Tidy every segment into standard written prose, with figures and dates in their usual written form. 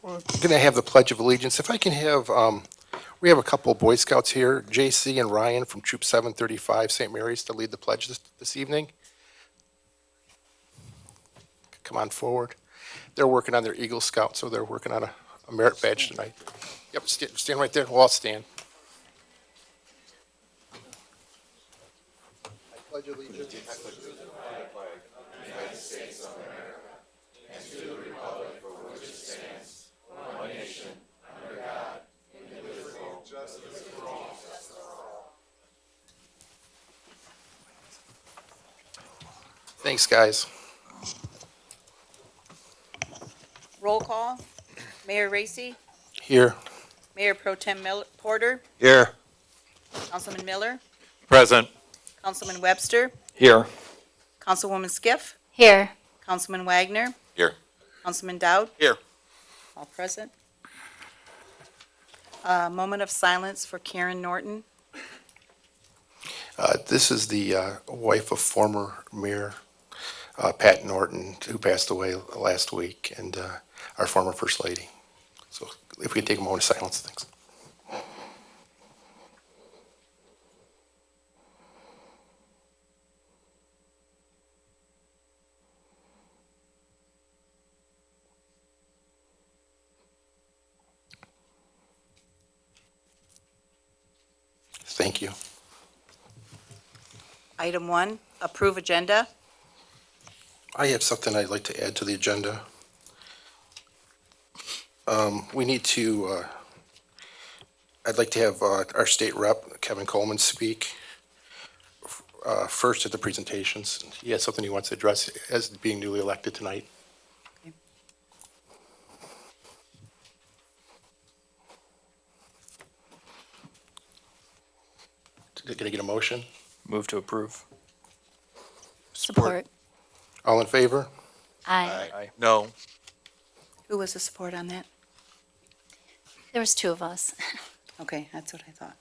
We're going to have the Pledge of Allegiance. If I can have, we have a couple of Boy Scouts here, JC and Ryan from Troop 735 St. Mary's, to lead the pledge this evening. Come on forward. They're working on their Eagle Scout, so they're working on a merit badge tonight. Yep, stand right there. We'll all stand. I pledge allegiance to the flag. Thanks, guys. Roll call. Mayor Racy, Here. Mayor Pro Tem Porter, Here. Councilman Miller, Present. Councilman Webster, Here. Councilwoman Skiff, Here. Councilman Wagner, Here. Councilman Dowd. Here. All present. Moment of silence for Karen Norton. This is the wife of former Mayor Pat Norton, who passed away last week, and our former First Lady. So if we could take a moment of silence, thanks. Thank you. Item 1, approve agenda. I have something I'd like to add to the agenda. We need to, I'd like to have our state rep, Kevin Coleman, speak first at the presentations. He has something he wants to address as being newly elected tonight. Can I get a motion? Move to approve. Support. All in favor? Aye. No. Who was the support on that? There was two of us. Okay, that's what I thought.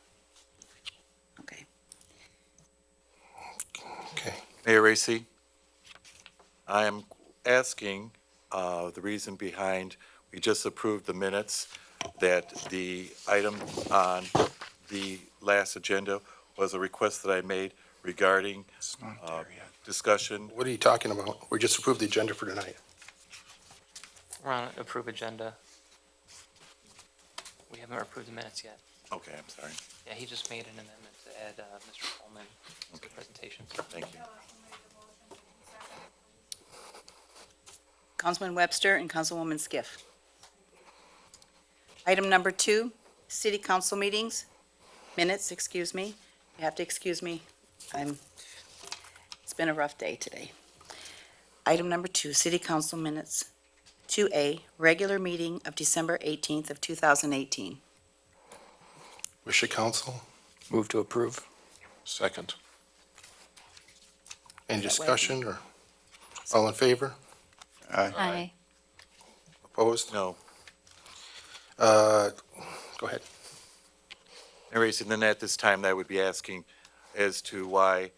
Okay. Okay. Mayor Racy, I am asking the reason behind, we just approved the minutes, that the item on the last agenda was a request that I made regarding discussion. What are you talking about? We just approved the agenda for tonight. We're on approve agenda. We haven't approved the minutes yet. Okay, I'm sorry. Yeah, he just made an amendment to add Mr. Coleman to the presentation. Thank you. Councilman Webster and Councilwoman Skiff. Item number 2, city council meetings, minutes, excuse me. You have to excuse me. It's been a rough day today. Item number 2, city council minutes. 2A, regular meeting of December 18th of 2018. Wish of council? Move to approve. Second. Any discussion or all in favor? Aye. Opposed? No. Go ahead. Mayor Racy, then at this time, I would be asking as to why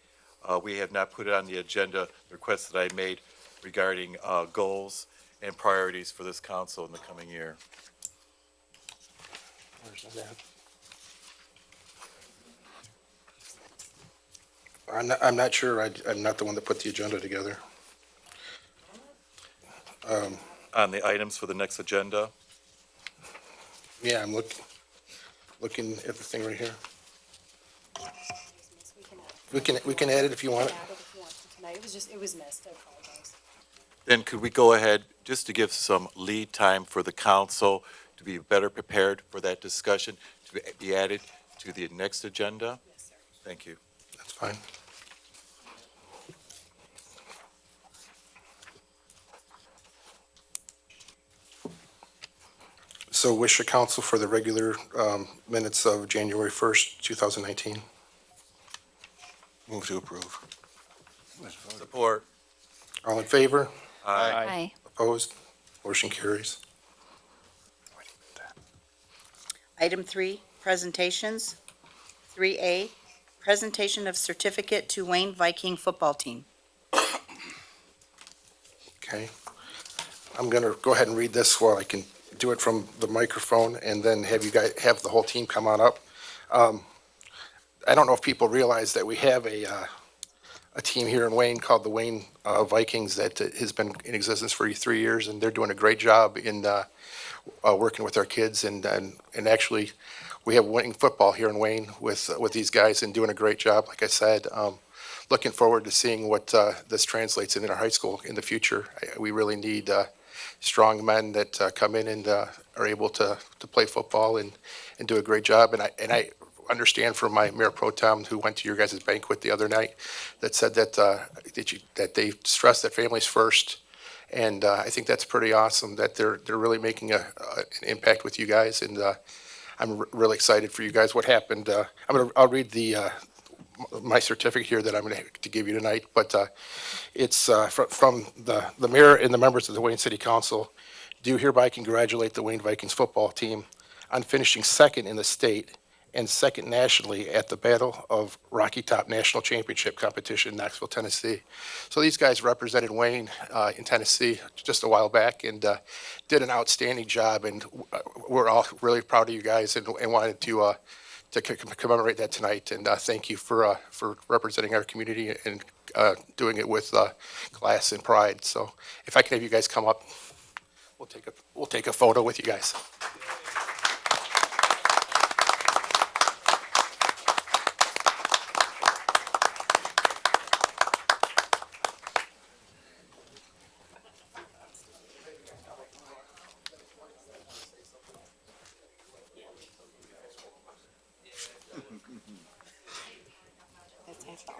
we have not put it on the agenda, the request that I made regarding goals and priorities for this council in the coming year. Where's that? I'm not sure. I'm not the one that put the agenda together. On the items for the next agenda, Yeah, I'm looking at the thing right here. We can add it if you want it. Tonight, it was missed, I apologize. then could we go ahead, just to give some lead time for the council to be better prepared for that discussion, to be added to the next agenda? Yes, sir. Thank you. That's fine. So wish of council for the regular minutes of January 1st, 2019. Move to approve. Support. All in favor? Aye. Opposed? Motion carries. Item 3, presentations. 3A, presentation of certificate to Wayne Viking football team. Okay. I'm going to go ahead and read this while I can do it from the microphone and then have you guys, have the whole team come on up. I don't know if people realize that we have a team here in Wayne called the Wayne Vikings that has been in existence for 3 years, and they're doing a great job in working with our kids, and actually, we have winning football here in Wayne with these guys and doing a great job. Like I said, looking forward to seeing what this translates in our high school in the future. We really need strong men that come in and are able to play football and do a great job. And I understand from my Mayor Pro Tem who went to your guys' banquet the other night that said that that they stress that families first. And I think that's pretty awesome that they're really making an impact with you guys. And I'm really excited for you guys. What happened? I'll read my certificate here that I'm going to give you tonight. But it's from the mayor and the members of the Wayne City Council. Do hereby congratulate the Wayne Vikings football team on finishing second in the state and second nationally at the Battle of Rocky Top National Championship competition in Knoxville, Tennessee. So these guys represented Wayne in Tennessee just a while back and did an outstanding job. And we're all really proud of you guys and wanted to commemorate that tonight. And thank you for representing our community and doing it with class and pride. So if I can have you guys come up, we'll take a photo with you guys.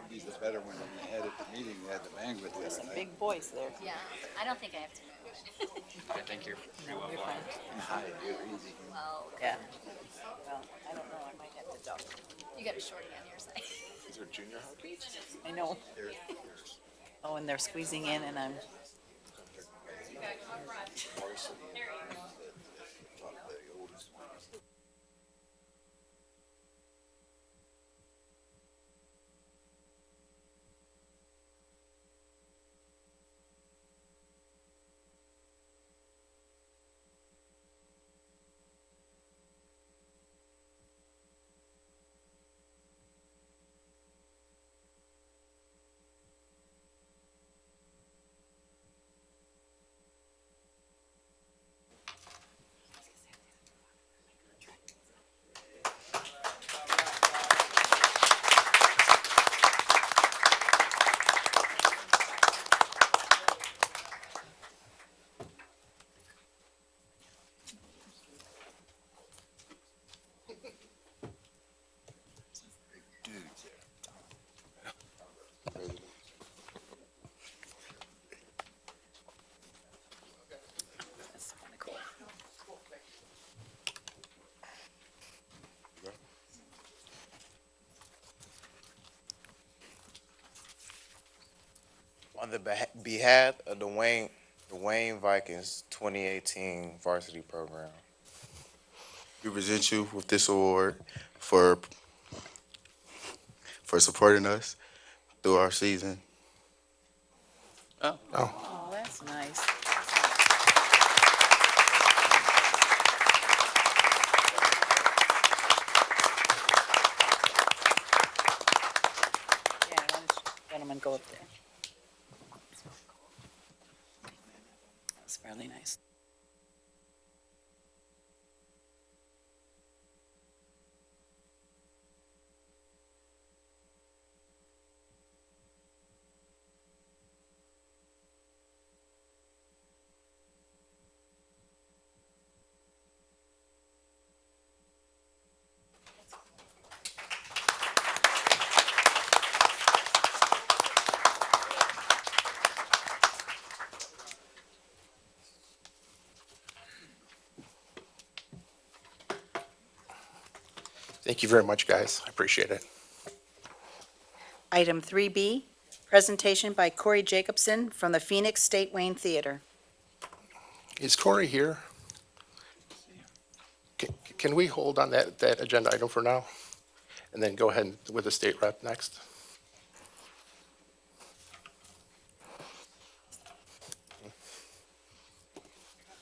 It'd be better when we had at the meeting, we had the banquet the other night. Big boys there. Yeah, I don't think I have to move. I think you're pretty well blind. Hi, you're easy. Well, Yeah. Well, I don't know, I might have to duck. you got a shorty on your side. Is there junior hockey? I know. Oh, and they're squeezing in and I'm. That's kind of cool. On the behalf of the Wayne Vikings 2018 varsity program, we present you with this award for supporting us through our season. Oh, that's nice. Yeah, why don't you gentlemen go up there? That's really nice. Thank you very much, guys. I appreciate it. Item 3B, presentation by Corey Jacobson from the Phoenix State Wayne Theater. Is Corey here? Can we hold on that agenda item for now? And then go ahead with the state rep next?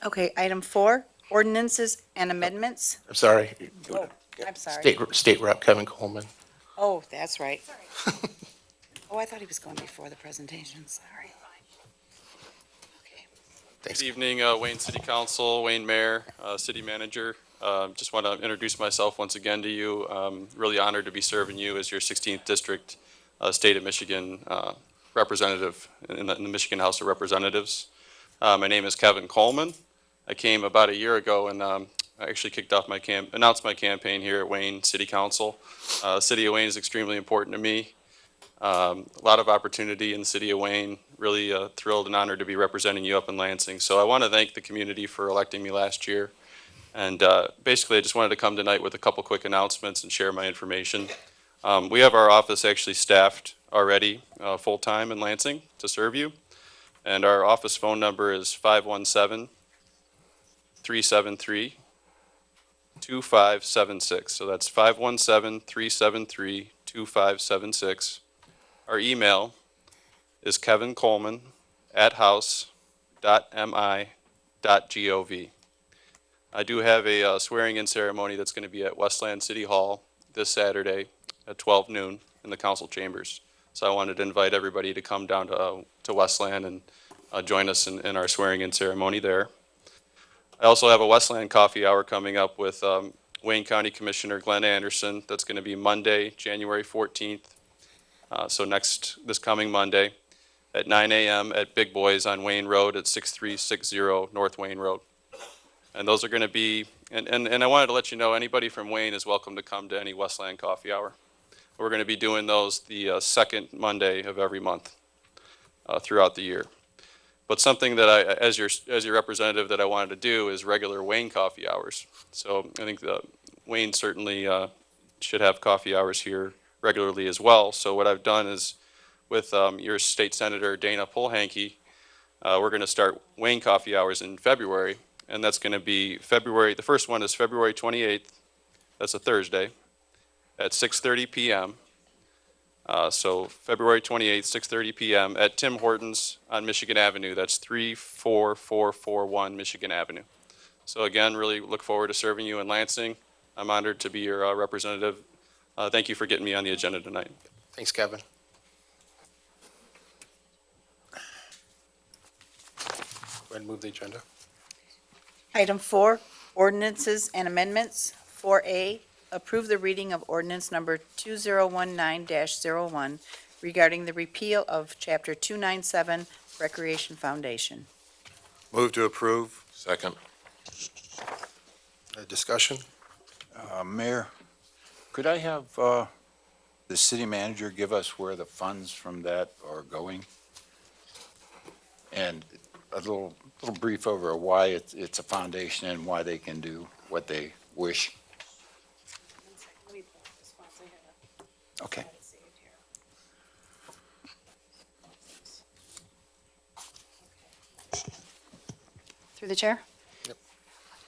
Okay, item 4, Ordinances and amendments. I'm sorry. Oh, I'm sorry. State Rep Kevin Coleman. Oh, that's right. Oh, I thought he was going before the presentation, sorry. Okay. Thanks. Good evening, Wayne City Council, Wayne Mayor, City Manager. Just want to introduce myself once again to you. Really honored to be serving you as your 16th District State of Michigan representative in the Michigan House of Representatives. My name is Kevin Coleman. I came about a year ago and I actually kicked off announced my campaign here at Wayne City Council. City of Wayne is extremely important to me. A lot of opportunity in the city of Wayne. Really thrilled and honored to be representing you up in Lansing. So I want to thank the community for electing me last year. And basically, I just wanted to come tonight with a couple quick announcements and share my information. We have our office actually staffed already full-time in Lansing to serve you. And our office phone number is 517-373-2576. So that's 517-373-2576. Our email is kevincoleman@house.mi.gov. I do have a swearing-in ceremony that's going to be at Westland City Hall this Saturday at 12 noon in the council chambers. So I wanted to invite everybody to come down to Westland and join us in our swearing-in ceremony there. I also have a Westland coffee hour coming up with Wayne County Commissioner Glenn Anderson. That's going to be Monday, January 14th. So this coming Monday at 9 a.m. at Big Boys on Wayne Road at 6360 North Wayne Road. And those are going to be, and I wanted to let you know, anybody from Wayne is welcome to come to any Westland Coffee Hour. We're going to be doing those the second Monday of every month throughout the year. But something that as your representative, that I wanted to do is regular Wayne coffee hours. So I think Wayne certainly should have coffee hours here regularly as well. So what I've done is with your state senator, Dana Polhanke, we're going to start Wayne coffee hours in February. And that's going to be the first one is February 28th. That's a Thursday at 6:30 p.m. So February 28th, 6:30 p.m. at Tim Hortons on Michigan Avenue. That's 34441 Michigan Avenue. So again, really look forward to serving you in Lansing. I'm honored to be your representative. Thank you for getting me on the agenda tonight. Thanks, Kevin. Go ahead and move the agenda. Item 4, ordinances and amendments. 4A, approve the reading of ordinance number 2019-01 regarding the repeal of Chapter 297 Recreation Foundation. Move to approve. Second. Discussion? Mayor, could I have the city manager give us where the funds from that are going? And a little brief over why it's a foundation and why they can do what they wish. Let me pull up this once I have Okay. it saved here. Through the chair? Yep.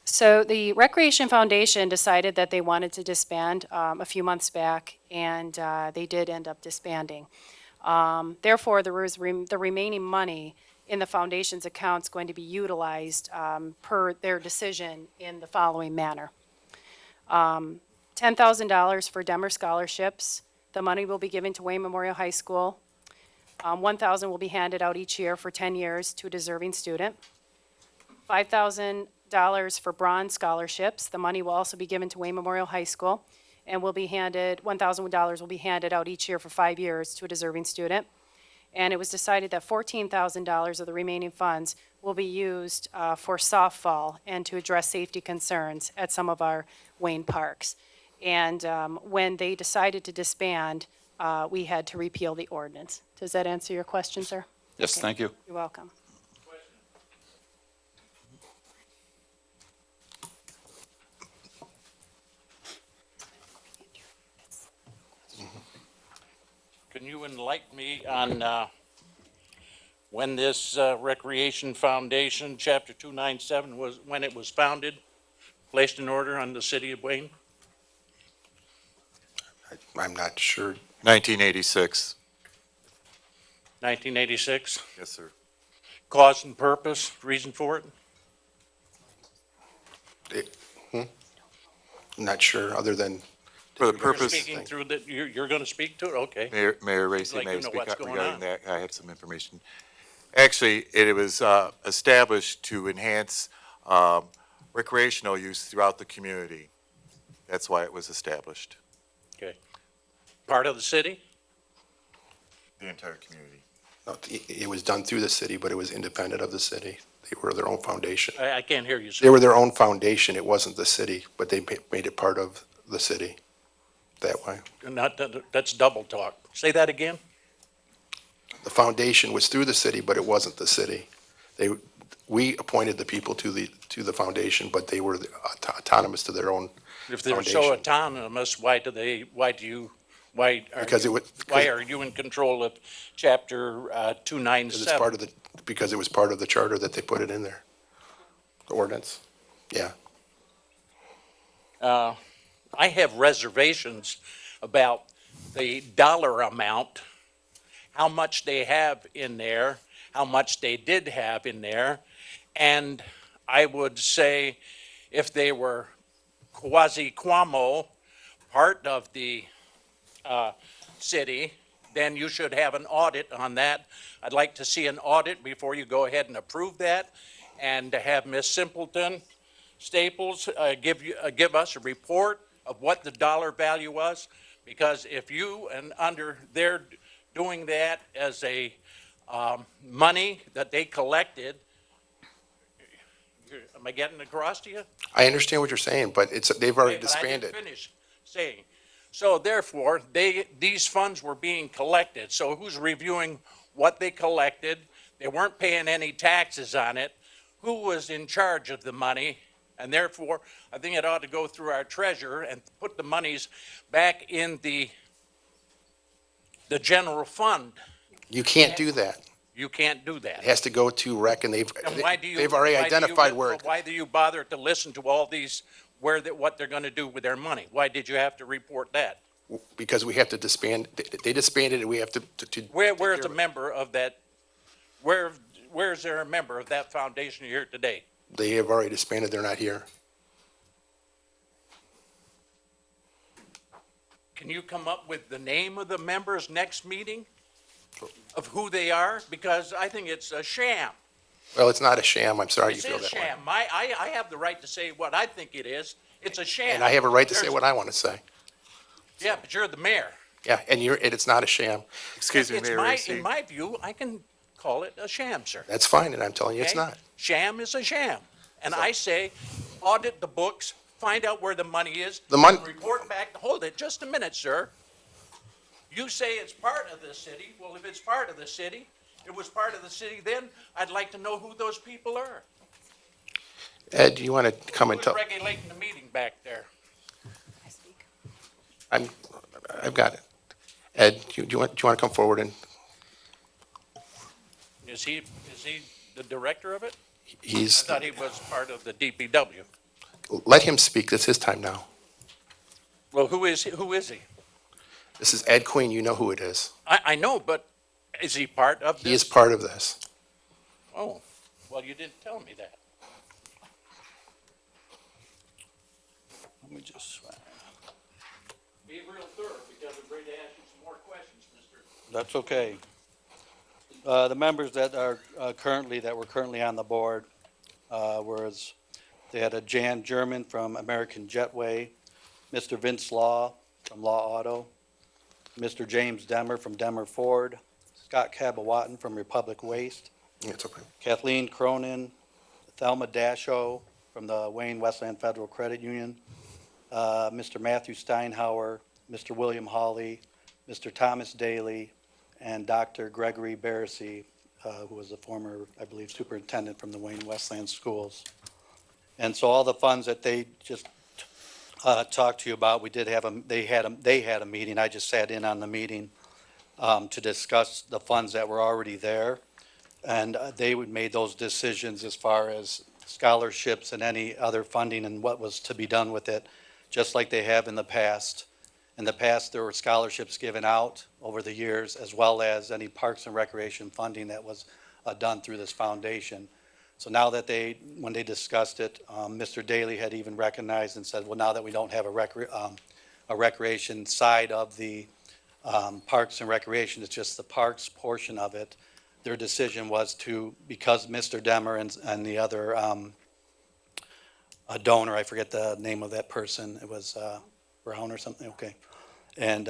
So the Recreation Foundation decided that they wanted to disband a few months back, and they did end up disbanding. Therefore, the remaining money in the foundation's accounts going to be utilized per their decision in the following manner. $10,000 for Demmer scholarships. The money will be given to Wayne Memorial High School. $1,000 will be handed out each year for 10 years to a deserving student. $5,000 for bronze scholarships. The money will also be given to Wayne Memorial High School and will be handed, $1,000 will be handed out each year for 5 years to a deserving student. And it was decided that $14,000 of the remaining funds will be used for softball and to address safety concerns at some of our Wayne parks. And when they decided to disband, we had to repeal the ordinance. Does that answer your question, sir? Yes, Okay. thank you. You're welcome. Can you enlighten me on when this Recreation Foundation, Chapter 297, when it was founded, placed in order on the city of Wayne? I'm not sure. 1986. 1986? Yes, sir. Cause and purpose, reason for it? Not sure, other than. For the You're purpose, Speaking through the, you're gonna speak to it? Okay. Mayor Racy, like may you I know speak what's going regarding on. that? I have some information. Actually, it was established to enhance recreational use throughout the community. That's why it was established, Okay. Part of the city? the entire community. It was done through the city, but it was independent of the city. They were their own foundation. I can't hear you, They sir. were their own foundation. It wasn't the city, but they made it part of the city that way. Not, that's double talk. Say that again? The foundation was through the city, but it wasn't the city. We appointed the people to the foundation, but they were autonomous to their own If they're so foundation. autonomous, why Because it would, why are you in control of chapter because it's 297? part of the, because it was part of the charter that they put it in there. The ordinance. Yeah. I have reservations about the dollar amount, how much they have in there, how much they did have in there. And I would say if they were quasi-quamo, part of the city, then you should have an audit on that. I'd like to see an audit before you go ahead and approve that, and to have Ms. Simpleton Staples give us a report of what the dollar value was, because if you and they're doing that as a money that they collected, am I getting across to you? I understand what you're saying, but they've already Okay, but I didn't disbanded. finish saying. So therefore, these funds were being collected. So who's reviewing what they collected? They weren't paying any taxes on it. Who was in charge of the money? And therefore, I think it ought to go through our treasurer and put the monies back in the general fund. You can't do that. You can't do that. It has to go to rec, and And why do you? they've already why do you- identified where, Why do you bother to listen to all these, what they're gonna do with their money? Why did you have to report that? because we have to disband, they disbanded, and we have to. Where's a member of that, where's there a member of that foundation here today? They have already disbanded, they're not here. Can you come up with the name of the members next meeting? Of who they are? Because I think it's a sham. Well, it's not a sham, I'm sorry you It's feel a that way. sham. I have the right to say what I think it is. It's a sham. And I have a right to say what I want to say. Yeah, but you're the mayor. Yeah, and it's not a sham. Excuse me, It's Mayor my- Racy. In my view, I can call it a sham, sir. That's fine, and I'm telling you it's Okay? not. Sham is a sham. And I say, audit the books, find out where the money is. The mon- and report back, hold it, just a minute, sir. You say it's part of the city. Well, if it's part of the city, it was part of the city then, I'd like to know who those people are. Ed, do you want to come and Who's tell? regulating the meeting back there? I've got it. Ed, do you want to come forward and Is he the director of it? I he's, thought he was part of the DPW. let him speak, it's his time now. Well, who is he? This is Ed Queen, you know who it is. I know, but is he part of this? He is part of this. Oh, well, you didn't tell me that. Let me just, Be real thorough, because I'm ready to ask you some more questions, mister. that's okay. The members that are that were currently on the board, they had a Jan German from American Jetway, Mr. Vince Law from Law Auto, Mr. James Demmer from Demmer Ford, Scott Cabawatton from Republic Waste, Yeah, it's okay. Kathleen Cronin, Thelma Dasho from the Wayne Westland Federal Credit Union, Mr. Matthew Steinhauer, Mr. William Hawley, Mr. Thomas Daly, and Dr. Gregory Barrissey, who was the former, I believe, superintendent from the Wayne Westland Schools. And so all the funds that they just talked to you about, they had a meeting, I just sat in on the meeting to discuss the funds that were already there. And they would made those decisions as far as scholarships and any other funding and what was to be done with it, just like they have in the past. In the past, there were scholarships given out over the years, as well as any parks and recreation funding that was done through this foundation. So now that when they discussed it, Mr. Daly had even recognized and said, well, now that we don't have a recreation side of the Parks and Recreation, it's just the parks portion of it, their decision was to, because Mr. Demmer and the other a donor, I forget the name of that person, it was Brown or something, okay. And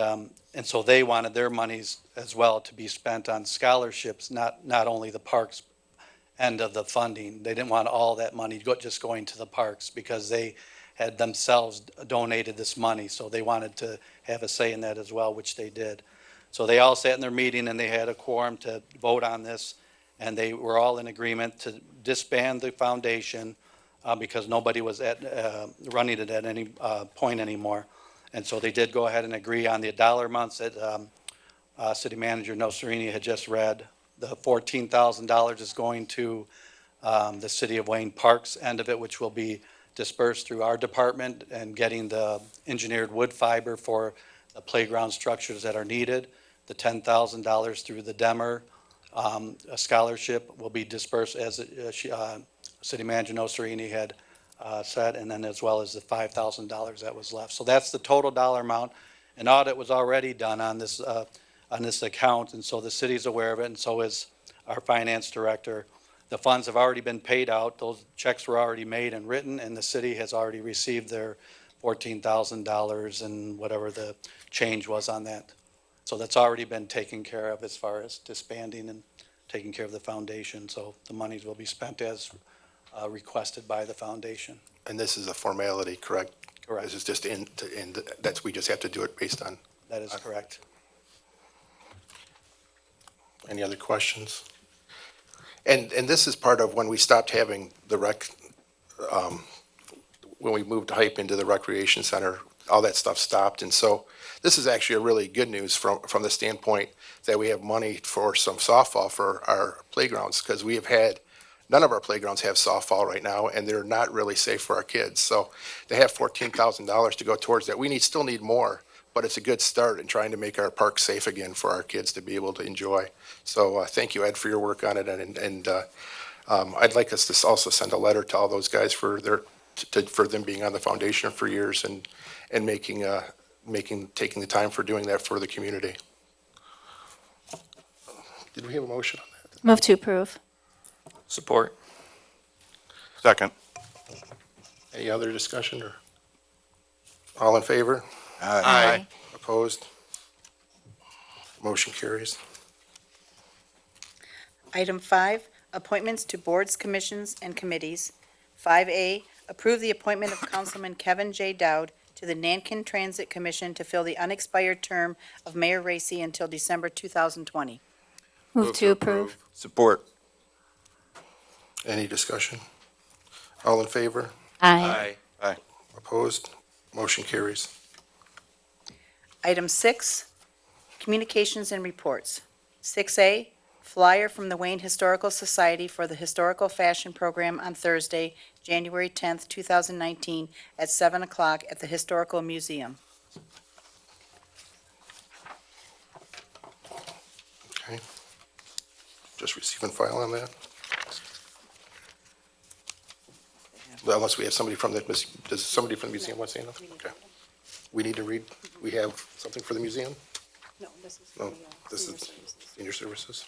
so they wanted their monies as well to be spent on scholarships, not only the parks end of the funding. They didn't want all that money just going to the parks because they had themselves donated this money. So they wanted to have a say in that as well, which they did. So they all sat in their meeting and they had a quorum to vote on this. And they were all in agreement to disband the foundation because nobody was running it at any point anymore. And so they did go ahead and agree on the dollar amounts that City Manager Noserini had just read. The $14,000 is going to the City of Wayne Parks end of it, which will be dispersed through our department and getting the engineered wood fiber for the playground structures that are needed. The $10,000 through the Demmer a scholarship will be dispersed as City Manager Noserini had said, and then as well as the $5,000 that was left. So that's the total dollar amount. An audit was already done on this account, and so the city's aware of it, and so is our finance director. The funds have already been paid out. Those checks were already made and written, and the city has already received their $14,000 and whatever the change was on that. So that's already been taken care of as far as disbanding and taking care of the foundation. So the monies will be spent as requested by the foundation. And this is a formality, correct? Correct. This is just we just have to do it based on. That is correct. Any other questions? And this is part of when we stopped having the when we moved Hype into the recreation center, all that stuff stopped. And so this is actually a really good news from the standpoint that we have money for some softball for our playgrounds, because we have had, none of our playgrounds have softball right now, and they're not really safe for our kids. So they have $14,000 to go towards that. We still need more, but it's a good start in trying to make our parks safe again for our kids to be able to enjoy. So thank you, Ed, for your work on it, and I'd like us to also send a letter to all those guys for them being on the foundation for years and taking the time for doing that for the community. Did we have a motion on that? Move to approve. Support. Second. Any other discussion or all in favor? Aye. Opposed? Motion carries. Item 5, appointments to boards, commissions, and committees. 5A, approve the appointment of Councilman Kevin J. Dowd to the Nankin Transit Commission to fill the unexpired term of Mayor Racy until December 2020. Move to approve. Support. Any discussion? All in favor? Aye. Opposed? Motion carries. Item 6, communications and reports. 6A, flyer from the Wayne Historical Society for the Historical Fashion Program on Thursday, January 10th, 2019, at 7 o'clock at the Historical Museum. Okay. Just receive and file on that? Well, unless we have somebody from does somebody from the museum want to say anything? Okay. We need to read, we have something for the museum? No, this is. No, this is senior services.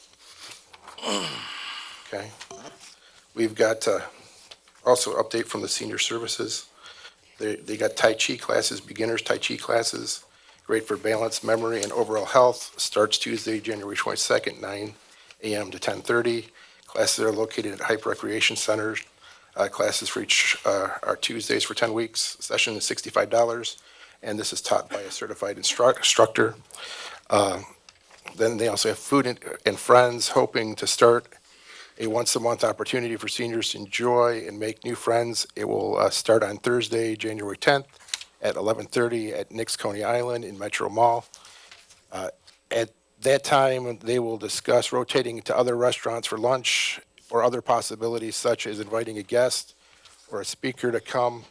Okay. We've got also update from the senior services. They got Tai Chi classes, beginners Tai Chi classes, great for balance, memory, and overall health. Starts Tuesday, January 22nd, 9 a.m. to 10:30. Classes are located at Hype Recreation Centers. Classes for each are Tuesdays for 10 weeks. Session is $65, and this is taught by a certified instructor. Then they also have Food and Friends, hoping to start a once-a-month opportunity for seniors to enjoy and make new friends. It will start on Thursday, January 10th at 11:30 at Nick's Coney Island in Metro Mall. At that time, they will discuss rotating to other restaurants for lunch or other possibilities such as inviting a guest or a speaker to come.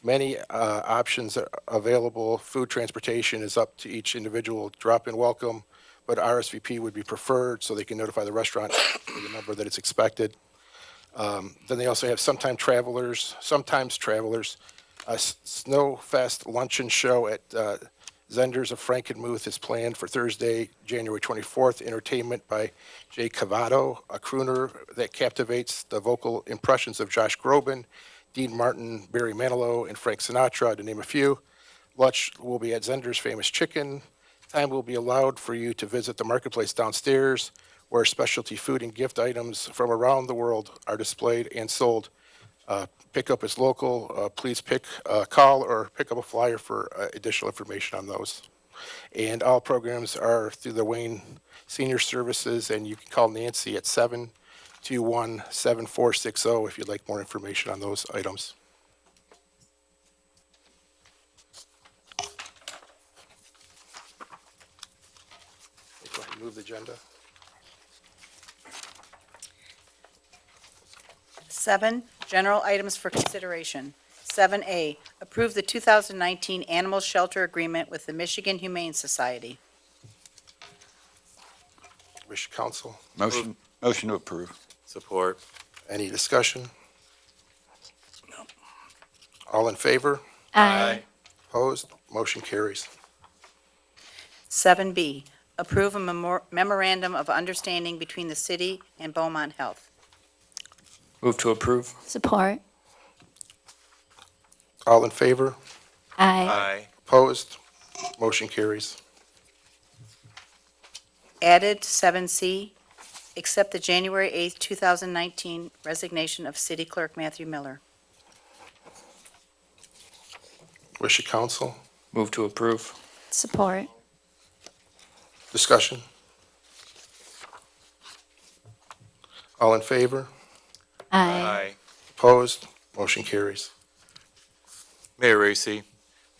Many options are available. Food transportation is up to each individual drop-in welcome, but RSVP would be preferred so they can notify the restaurant with the number that it's expected. Then they also have sometimes travelers, Snowfest Luncheon Show at Zenders of Frankenmuth is planned for Thursday, January 24th. Entertainment by Jay Cavato, a crooner that captivates the vocal impressions of Josh Groban, Dean Martin, Barry Manilow, and Frank Sinatra, to name a few. Lunch will be at Zenders Famous Chicken. Time will be allowed for you to visit the marketplace downstairs, where specialty food and gift items from around the world are displayed and sold. Pickup is local. Please call or pick up a flyer for additional information on those. And all programs are through the Wayne Senior Services, and you can call Nancy at 721-7460 if you'd like more information on those items. Go ahead and move the agenda. 7, general items for consideration. 7A, approve the 2019 Animal Shelter Agreement with the Michigan Humane Society. Wish council. Motion to approve. Support. Any discussion? All in favor? Aye. Opposed? Motion carries. 7B, approve a memorandum of understanding between the city and Beaumont Health. Move to approve. Support. All in favor? Aye. Opposed? Motion carries. Added 7C, accept the January 8th, 2019 resignation of City Clerk Matthew Miller. Wish of council. Move to approve. Support. Discussion. All in favor? Aye. Opposed? Motion carries. Mayor Racy,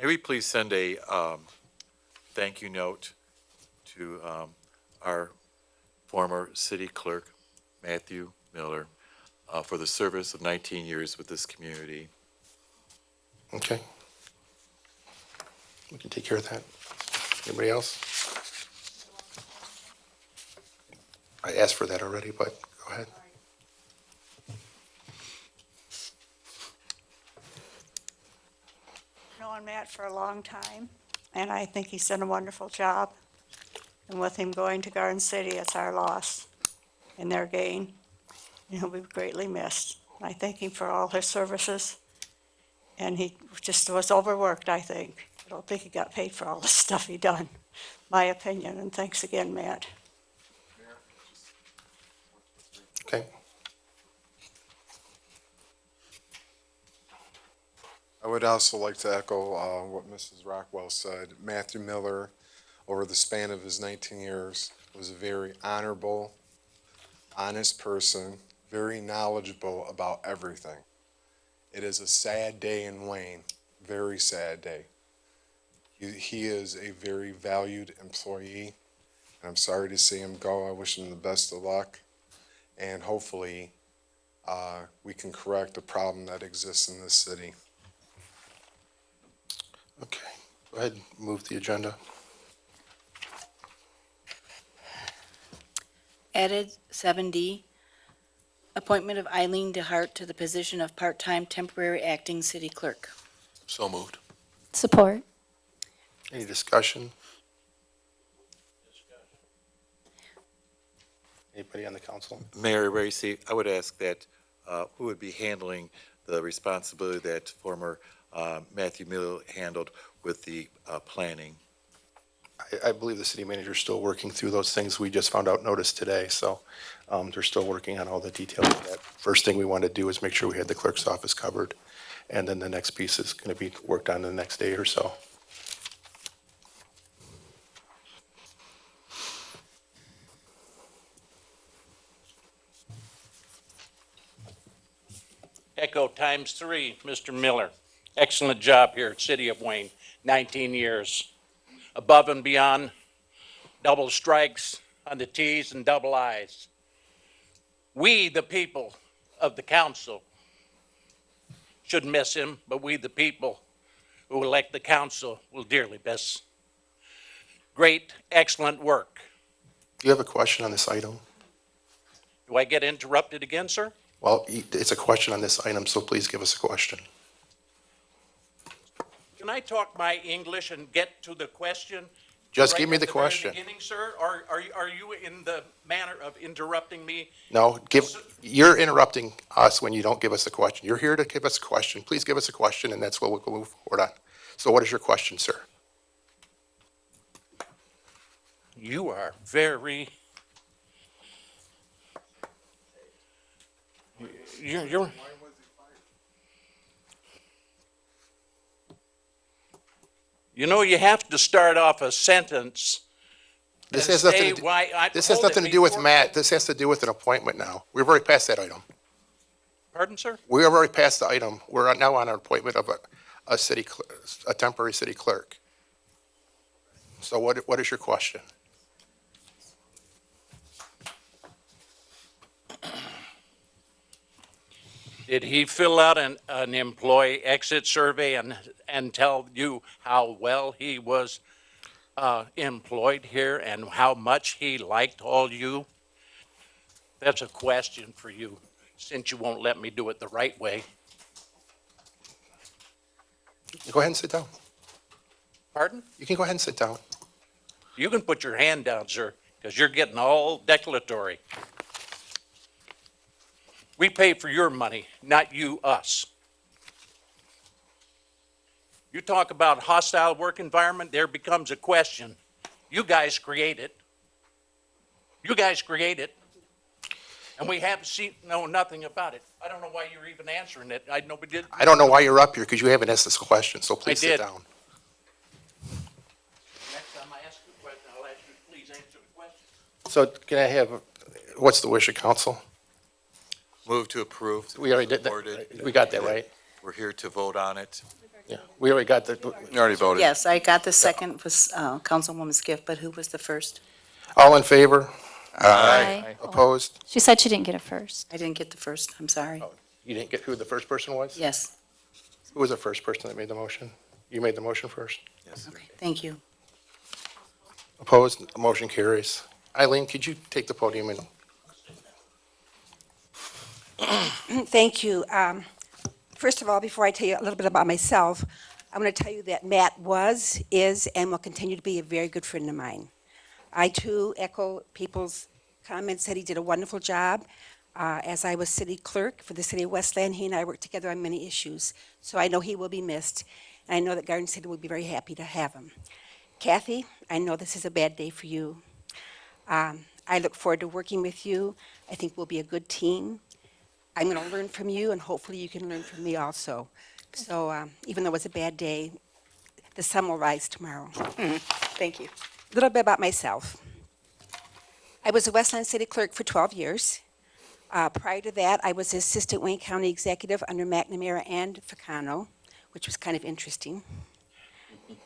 may we please send a thank you note to our former city clerk, Matthew Miller, for the service of 19 years with this community. Okay. We can take care of that. Anybody else? I asked for that already, but go ahead. Known Matt for a long time, and I think he's done a wonderful job. And with him going to Garden City, it's our loss and their gain. And he'll be greatly missed. I thank him for all his services. And he just was overworked, I think. I don't think he got paid for all the stuff he done, my opinion. And thanks again, Matt. Okay. I would also like to echo what Mrs. Rockwell said. Matthew Miller, over the span of his 19 years, was a very honorable, honest person, very knowledgeable about everything. It is a sad day in Wayne, very sad day. He is a very valued employee, and I'm sorry to see him go. I wish him the best of luck, and hopefully we can correct a problem that exists in this city. Okay. Go ahead and move the agenda. Added 7D, appointment of Eileen DeHart to the position of part-time temporary acting city clerk. So moved. Support. Any discussion? Anybody on the council? Mayor Racy, I would ask that who would be handling the responsibility that former Matthew Miller handled with the planning? I believe the city manager is still working through those things. We just found out notice today, so they're still working on all the details of that. First thing we want to do is make sure we had the clerk's office covered, and then the next piece is going to be worked on the next day or so. Echo times 3, Mr. Miller. Excellent job here at City of Wayne, 19 years. Above and beyond, double strikes on the T's and double I's. We, the people of the council, should miss him, but we, the people who elect the council, will dearly miss. Great, excellent work. Do you have a question on this item? Do I get interrupted again, sir? Well, it's a question on this item, so please give us a question. Can I talk my English and get to the question? Just right give me at the very question. beginning, sir? Or are you in the manner of interrupting me? No, you're interrupting us when you don't give us a question. You're here to give us a question. Please give us a question, and that's what we'll move forward on. So what is your question, sir? You are very. You're. You know, you have to start off a sentence. This and has nothing say to do, why I- this has hold it nothing to do with before- Matt. This has to do with an appointment now. We've already passed that item. Pardon, sir? We have already passed the item. We're now on an appointment of a temporary city clerk. So what is your question? Did he fill out an employee exit survey and tell you how well he was employed here and how much he liked all you? That's a question for you, since you won't let me do it the right way. Go ahead and sit down. Pardon? You can go ahead and sit down. You can put your hand down, sir, because you're getting all declaratory. We pay for your money, not you us. You talk about hostile work environment, there becomes a question. You guys create it. You guys create it. And we haven't seen, know nothing about it. I don't know why you're even answering it. Nobody did. I don't know why you're up here because you haven't asked us a question, so please I did. sit down. Next time I ask you a question, I'll ask you to please answer the question. So can I have, what's the wish of council? Move to approve. We already did Supported. that. We got that, right? We're here to vote on it. Yeah, we already got the, You already voted. Yes, I got the second was Councilwoman Skiff, but who was the first? all in favor? Aye. Opposed? She said she didn't get it first. I didn't get the first, I'm sorry. You didn't get who the first person was? Yes, Who was the first person that made the motion? You made the motion first? Yes. okay, thank you. Opposed? Motion carries. Eileen, could you take the podium and Thank you. First of all, before I tell you a little bit about myself, I'm going to tell you that Matt was, is, and will continue to be a very good friend of mine. I too echo people's comments that he did a wonderful job. As I was city clerk for the city of Westland, he and I worked together on many issues. So I know he will be missed, and I know that Garden City will be very happy to have him. Kathy, I know this is a bad day for you. I look forward to working with you. I think we'll be a good team. I'm going to learn from you, and hopefully you can learn from me also. So even though it's a bad day, the sun will rise tomorrow. Thank you. A little bit about myself. I was a Westland City Clerk for 12 years. Prior to that, I was Assistant Wayne County Executive under McNamara and Ficano, which was kind of interesting.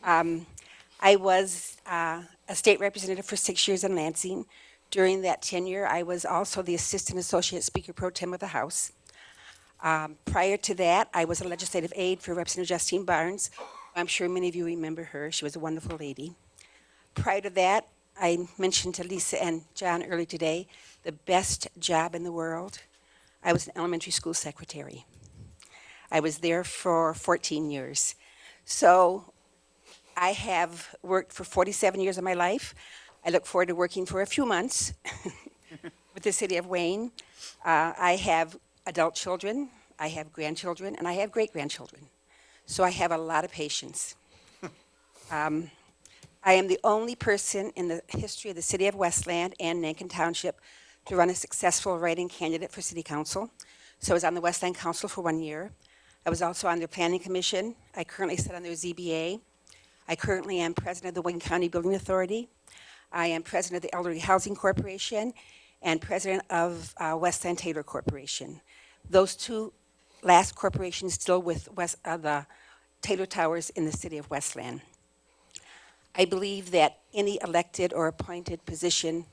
I was a state representative for 6 years in Lansing. During that tenure, I was also the Assistant Associate Speaker Pro Tem of the House. Prior to that, I was a legislative aide for Representative Justine Barnes. I'm sure many of you remember her. She was a wonderful lady. Prior to that, I mentioned to Lisa and John early today, the best job in the world. I was an elementary school secretary. I was there for 14 years. So I have worked for 47 years of my life. I look forward to working for a few months with the city of Wayne. I have adult children, I have grandchildren, and I have great-grandchildren. So I have a lot of patience. I am the only person in the history of the city of Westland and Nankin Township to run a successful write-in candidate for city council. So I was on the Westland Council for 1 year. I was also on their planning commission. I currently sit on their ZBA. I currently am president of the Wayne County Building Authority. I am president of the Elderly Housing Corporation and president of Westland Taylor Corporation. Those two last corporations deal with the Taylor Towers in the city of Westland. I believe that any elected or appointed position,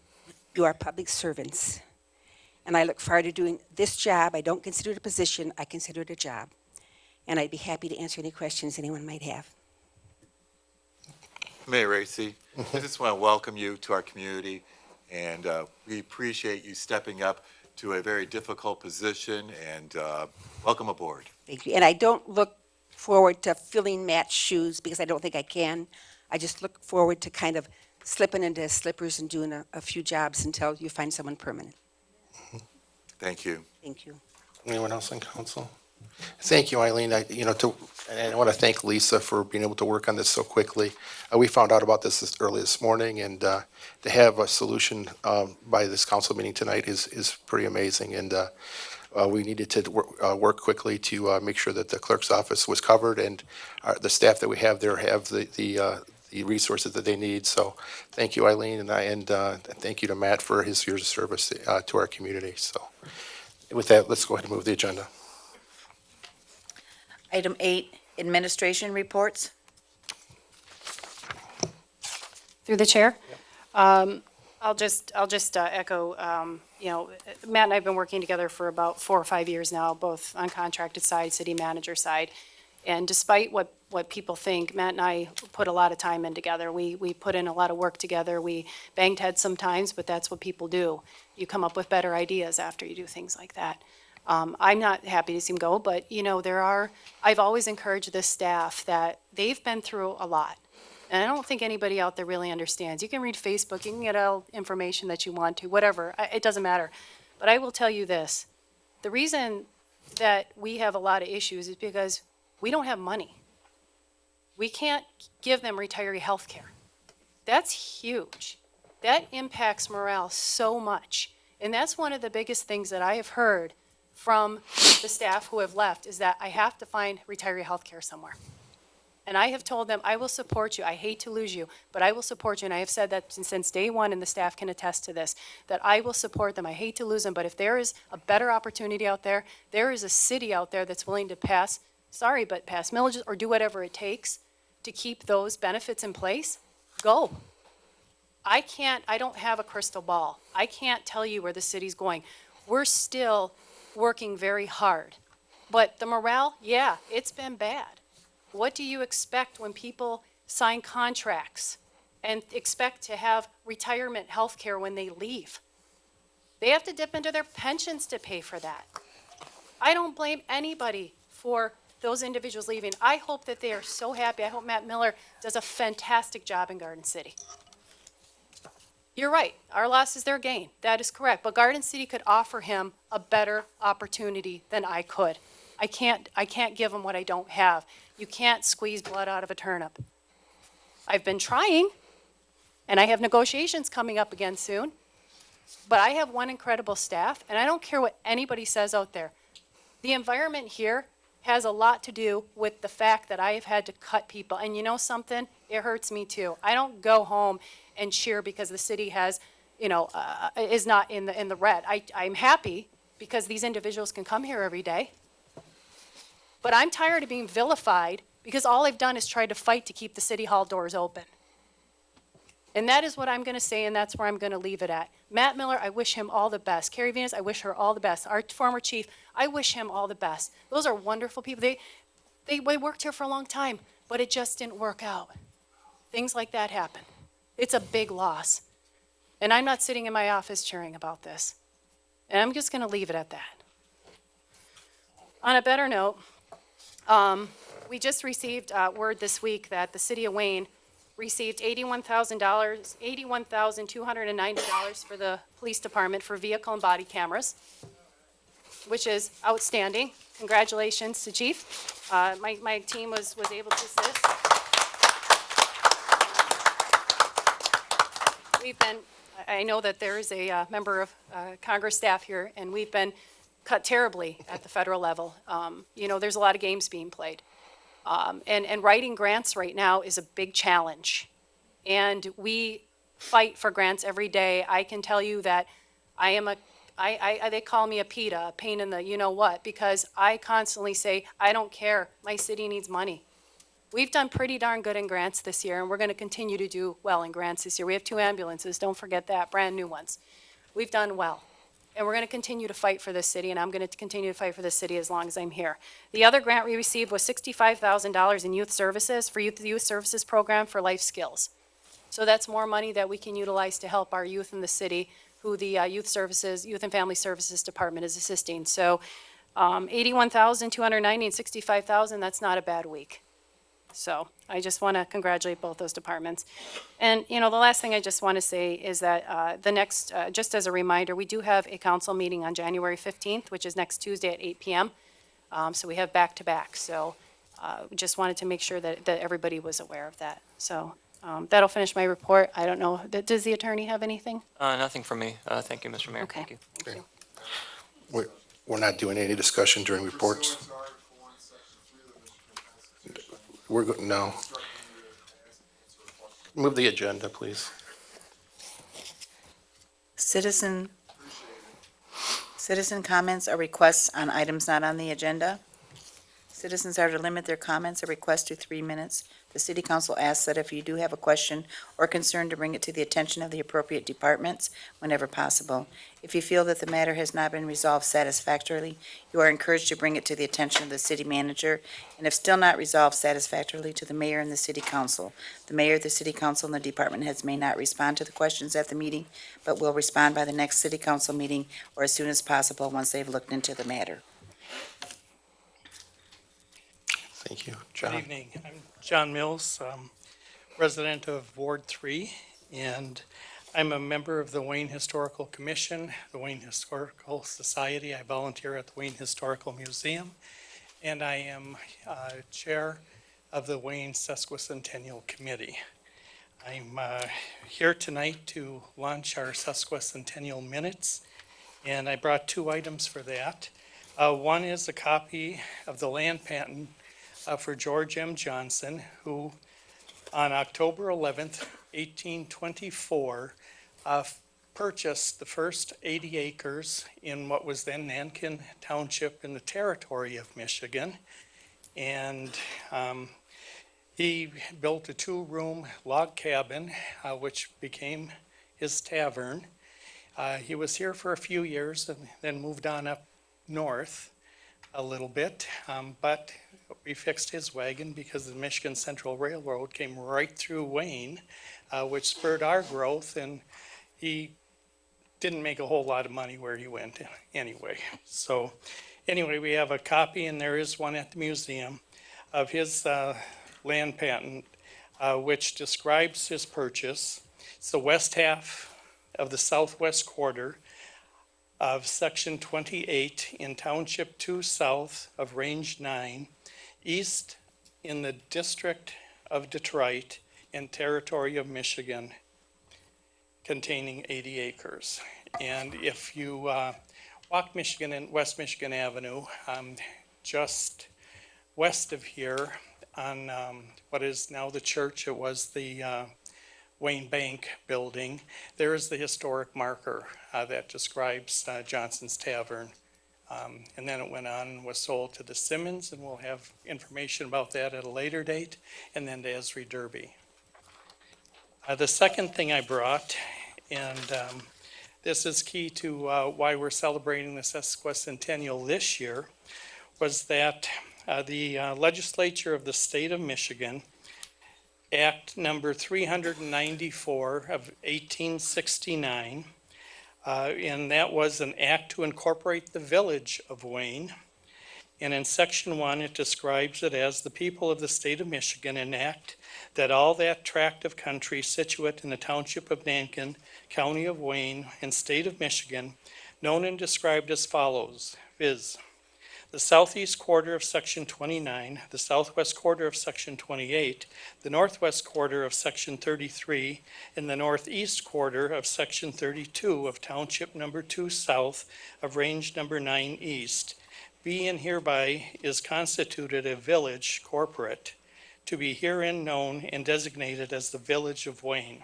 you are public servants. And I look forward to doing this job. I don't consider it a position, I consider it a job. And I'd be happy to answer any questions anyone might have. Mayor Racy, I just want to welcome you to our community, and we appreciate you stepping up to a very difficult position, and welcome aboard. Thank you. And I don't look forward to filling Matt's shoes because I don't think I can. I just look forward to kind of slipping into his slippers and doing a few jobs until you find someone permanent. Thank you. Thank you. Anyone else on council? Thank you, Eileen. And I want to thank Lisa for being able to work on this so quickly. We found out about this early this morning, and to have a solution by this council meeting tonight is pretty amazing. And we needed to work quickly to make sure that the clerk's office was covered, and the staff that we have there have the resources that they need. So thank you, Eileen, and thank you to Matt for his years of service to our community. So with that, let's go ahead and move the agenda. Item 8, administration reports. Through the chair. I'll just echo, Matt and I have been working together for about 4 or 5 years now, both on contracted side, city manager side. And despite what people think, Matt and I put a lot of time in together. We put in a lot of work together. We banged heads sometimes, but that's what people do. You come up with better ideas after you do things like that. I'm not happy to see him go, but I've always encouraged this staff that they've been through a lot. And I don't think anybody out there really understands. You can read Facebook, you can get all information that you want to, whatever, it doesn't matter. But I will tell you this, the reason that we have a lot of issues is because we don't have money. We can't give them retiree health care. That's huge. That impacts morale so much. And that's one of the biggest things that I have heard from the staff who have left, is that I have to find retiree health care somewhere. And I have told them, I will support you. I hate to lose you, but I will support you. And I have said that since day one, and the staff can attest to this, that I will support them. I hate to lose them, but if there is a better opportunity out there, there is a city out there that's willing to pass millages or do whatever it takes to keep those benefits in place, go. I don't have a crystal ball. I can't tell you where the city's going. We're still working very hard. But the morale, yeah, it's been bad. What do you expect when people sign contracts and expect to have retirement health care when they leave? They have to dip into their pensions to pay for that. I don't blame anybody for those individuals leaving. I hope that they are so happy. I hope Matt Miller does a fantastic job in Garden City. You're right, our loss is their gain. That is correct. But Garden City could offer him a better opportunity than I could. I can't give him what I don't have. You can't squeeze blood out of a turnip. I've been trying, and I have negotiations coming up again soon. But I have one incredible staff, and I don't care what anybody says out there. The environment here has a lot to do with the fact that I have had to cut people. And you know something? It hurts me too. I don't go home and cheer because the city has, is not in the red. I'm happy because these individuals can come here every day. But I'm tired of being vilified because all I've done is tried to fight to keep the city hall doors open. And that is what I'm going to say, and that's where I'm going to leave it at. Matt Miller, I wish him all the best. Carrie Venus, I wish her all the best. Our former chief, I wish him all the best. Those are wonderful people. They worked here for a long time, but it just didn't work out. Things like that happen. It's a big loss. And I'm not sitting in my office cheering about this. And I'm just going to leave it at that. On a better note, we just received word this week that the city of Wayne received $81,290 for the police department for vehicle and body cameras, which is outstanding. Congratulations to Chief. My team was able to assist. I know that there is a member of Congress staff here, and we've been cut terribly at the federal level. There's a lot of games being played. And writing grants right now is a big challenge. And we fight for grants every day. I can tell you that they call me a PETA, a pain in the you-know-what, because I constantly say, I don't care, my city needs money. We've done pretty darn good in grants this year, and we're going to continue to do well in grants this year. We have 2 ambulances, don't forget that, brand new ones. We've done well. And we're going to continue to fight for this city, and I'm going to continue to fight for this city as long as I'm here. The other grant we received was $65,000 in youth services for youth services program for life skills. So that's more money that we can utilize to help our youth in the city who the Youth and Family Services Department is assisting. So 81,290 and 65,000, that's not a bad week. So I just want to congratulate both those departments. And, the last thing I just want to say is that the next, just as a reminder, we do have a council meeting on January 15th, which is next Tuesday at 8 p.m. So we have back-to-back. So just wanted to make sure that everybody was aware of that. So that'll finish my report. I don't know, does the attorney have anything? Nothing from me. Thank you, Mr. Mayor. Okay. Thank you. Thank you. We're not doing any discussion during reports? No. Move the agenda, please. Citizen comments or requests on items not on the agenda. Citizens are to limit their comments or requests to 3 minutes. The city council asks that if you do have a question or concern, to bring it to the attention of the appropriate departments whenever possible. If you feel that the matter has not been resolved satisfactorily, you are encouraged to bring it to the attention of the city manager, and if still not resolved satisfactorily, to the mayor and the city council. The mayor, the city council, and the department heads may not respond to the questions at the meeting, but will respond by the next city council meeting or as soon as possible once they've looked into the matter. Thank you. Good John? evening. I'm John Mills, resident of Ward 3, and I'm a member of the Wayne Historical Commission, the Wayne Historical Society. I volunteer at the Wayne Historical Museum, and I am chair of the Wayne Sesquicentennial Committee. I'm here tonight to launch our Sesquicentennial Minutes, and I brought 2 items for that. One is a copy of the land patent for George M. Johnson, who on October 11th, 1824, purchased the first 80 acres in what was then Nankin Township in the territory of Michigan. And he built a 2-room log cabin, which became his tavern. He was here for a few years and then moved on up north a little bit, but we fixed his wagon because the Michigan Central Railroad came right through Wayne, which spurred our growth, and he didn't make a whole lot of money where he went anyway. So anyway, we have a copy, and there is one at the museum, of his land patent, which describes his purchase. It's the west half of the southwest quarter of Section 28 in Township 2 south of Range 9, east in the District of Detroit and Territory of Michigan, containing 80 acres. And if you walk Michigan and West Michigan Avenue, just west of here on what is now the church, it was the Wayne Bank building, there is the historic marker that describes Johnson's Tavern. And then it went on and was sold to the Simmons, and we'll have information about that at a later date, and then to Esri Derby. The second thing I brought, and this is key to why we're celebrating the Sesquicentennial this year, was that the legislature of the state of Michigan, Act number 394 of 1869, and that was an act to incorporate the village of Wayne. And in section 1, it describes it as the people of the state of Michigan enact that all that tract of country situate in the township of Nankin, county of Wayne, and state of Michigan, known and described as follows, viz. The southeast quarter of section 29, the southwest quarter of section 28, the northwest quarter of section 33, and the northeast quarter of section 32 of township number 2 south of range number 9 east, be and hereby is constituted a village corporate, to be herein known and designated as the village of Wayne.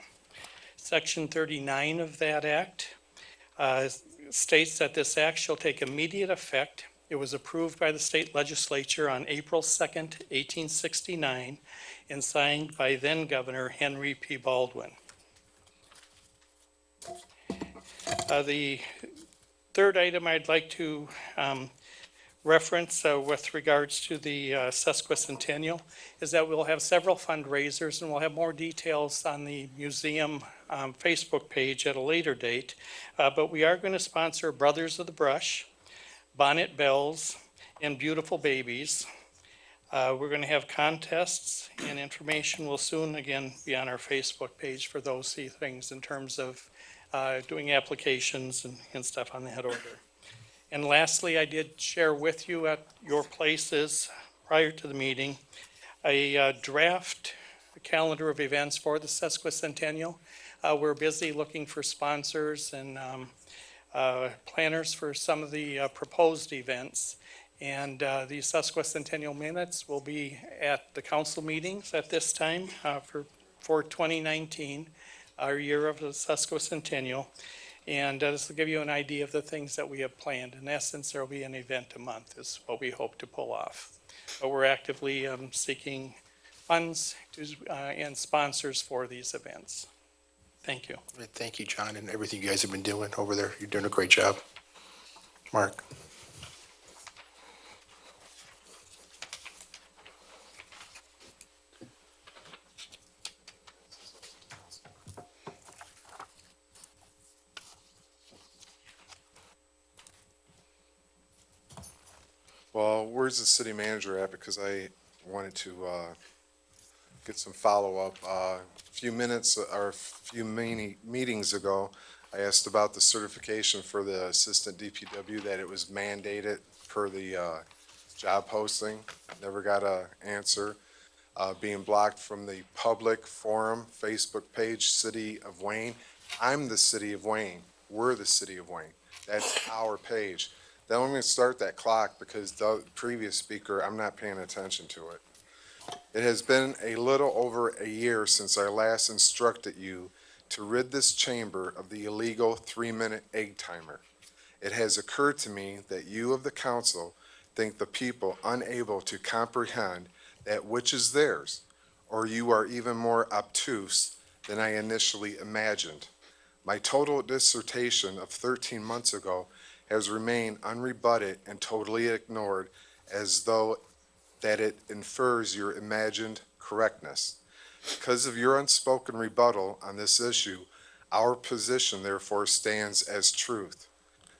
Section 39 of that act states that this act shall take immediate effect. It was approved by the state legislature on April 2nd, 1869, and signed by then Governor Henry P. Baldwin. The third item I'd like to reference with regards to the sesquicentennial is that we'll have several fundraisers, and we'll have more details on the museum Facebook page at a later date. But we are going to sponsor Brothers of the Brush, Bonnet Bells, and Beautiful Babies. We're going to have contests, and information will soon again be on our Facebook page for those things in terms of doing applications and stuff on that order. And lastly, I did share with you at your places prior to the meeting a draft calendar of events for the sesquicentennial. We're busy looking for sponsors and planners for some of the proposed events. And the sesquicentennial minutes will be at the council meetings at this time for 2019, our year of the sesquicentennial. And this will give you an idea of the things that we have planned. In essence, there will be an event a month is what we hope to pull off. But we're actively seeking funds and sponsors for these events. Thank you. Thank you, John, and everything you guys have been doing over there. You're doing a great job. Mark? Well, where's the city manager at? Because I wanted to get some follow-up. A few minutes or a few meetings ago, I asked about the certification for the assistant DPW, that it was mandated per the job posting. Never got an answer. Being blocked from the public forum Facebook page, City of Wayne. I'm the City of Wayne. We're the City of Wayne. That's our page. Then I'm going to start that clock because the previous speaker, I'm not paying attention to it. It has been a little over a year since I last instructed you to rid this chamber of the illegal 3-minute egg timer. It has occurred to me that you of the council think the people unable to comprehend that which is theirs, or you are even more obtuse than I initially imagined. My total dissertation of 13 months ago has remained unrebutted and totally ignored, as though that it infers your imagined correctness. Because of your unspoken rebuttal on this issue, our position therefore stands as truth.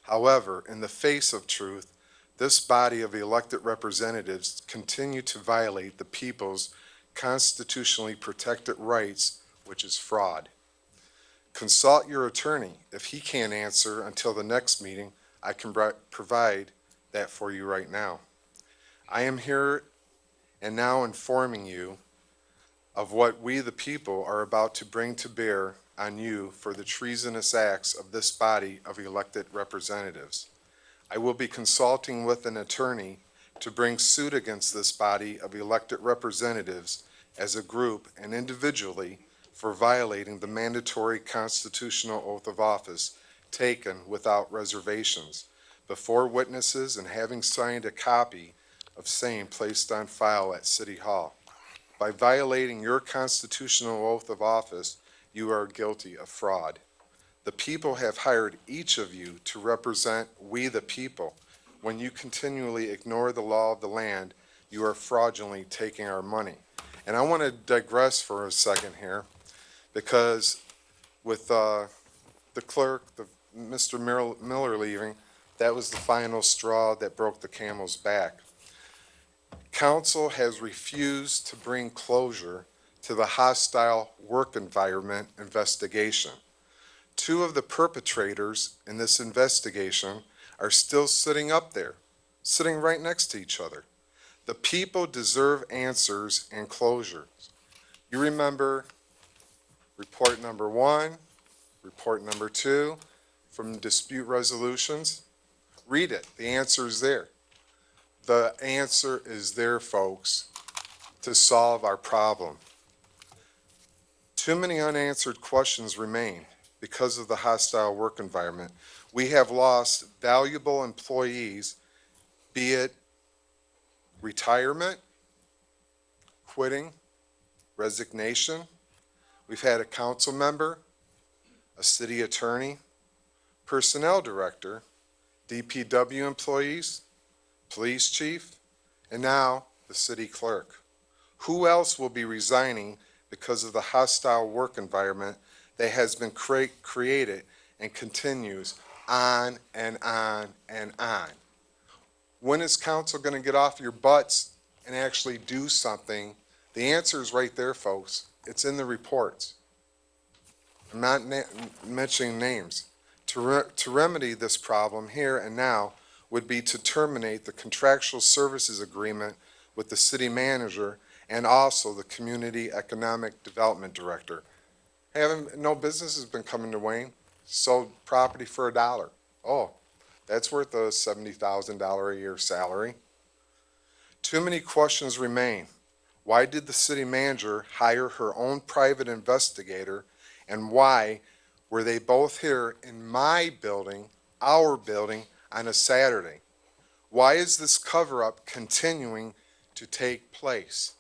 However, in the face of truth, this body of elected representatives continue to violate the people's constitutionally protected rights, which is fraud. Consult your attorney. If he can't answer until the next meeting, I can provide that for you right now. I am here and now informing you of what we the people are about to bring to bear on you for the treasonous acts of this body of elected representatives. I will be consulting with an attorney to bring suit against this body of elected representatives as a group and individually for violating the mandatory constitutional oath of office taken without reservations before witnesses and having signed a copy of same placed on file at City Hall. By violating your constitutional oath of office, you are guilty of fraud. The people have hired each of you to represent we the people. When you continually ignore the law of the land, you are fraudulently taking our money. And I want to digress for a second here, because with the clerk, Mr. Miller leaving, that was the final straw that broke the camel's back. Council has refused to bring closure to the hostile work environment investigation. Two of the perpetrators in this investigation are still sitting up there, sitting right next to each other. The people deserve answers and closures. You remember report number 1, report number 2 from dispute resolutions? Read it. The answer is there. The answer is there, folks, to solve our problem. Too many unanswered questions remain because of the hostile work environment. We have lost valuable employees, be it retirement, quitting, resignation. We've had a council member, a city attorney, personnel director, DPW employees, police chief, and now the city clerk. Who else will be resigning because of the hostile work environment that has been created and continues on and on and on? When is council going to get off your butts and actually do something? The answer is right there, folks. It's in the reports. I'm not mentioning names. To remedy this problem here and now would be to terminate the contractual services agreement with the city manager and also the community economic development director. No business has been coming to Wayne, sold property for $1. Oh, that's worth a $70,000 a year salary. Too many questions remain. Why did the city manager hire her own private investigator, and why were they both here in my building, our building, on a Saturday? Why is this cover-up continuing to take place?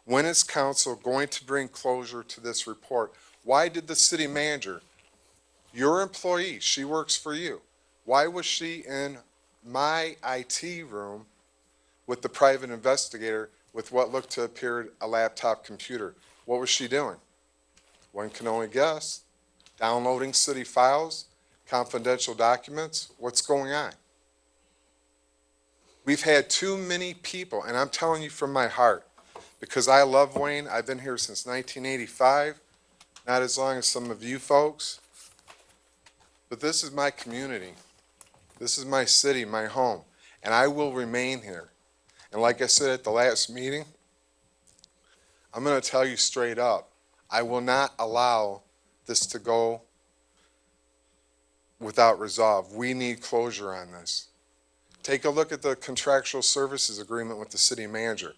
When is council going to bring closure to this report? Why did the city manager, your employee, she works for you, why was she in my IT room with the private investigator with what looked to appear a laptop computer? What was she doing? One can only guess. Downloading city files, confidential documents, what's going on? We've had too many people, and I'm telling you from my heart, because I love Wayne. I've been here since 1985, not as long as some of you folks, but this is my community. This is my city, my home, and I will remain here. And like I said at the last meeting, I'm going to tell you straight up, I will not allow this to go without resolve. We need closure on this. Take a look at the contractual services agreement with the city manager.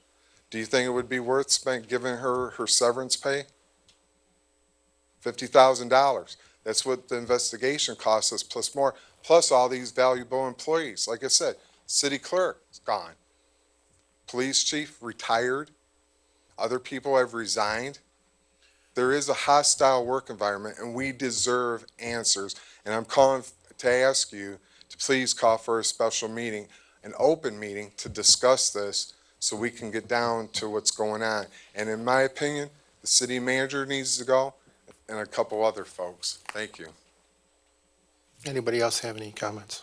Do you think it would be worth giving her her severance pay? $50,000. That's what the investigation cost us, plus more, plus all these valuable employees. Like I said, city clerk is gone. Police chief retired. Other people have resigned. There is a hostile work environment, and we deserve answers. And I'm calling to ask you to please call for a special meeting, an open meeting, to discuss this so we can get down to what's going on. And in my opinion, the city manager needs to go, and a couple other folks. Thank you. Anybody else have any comments?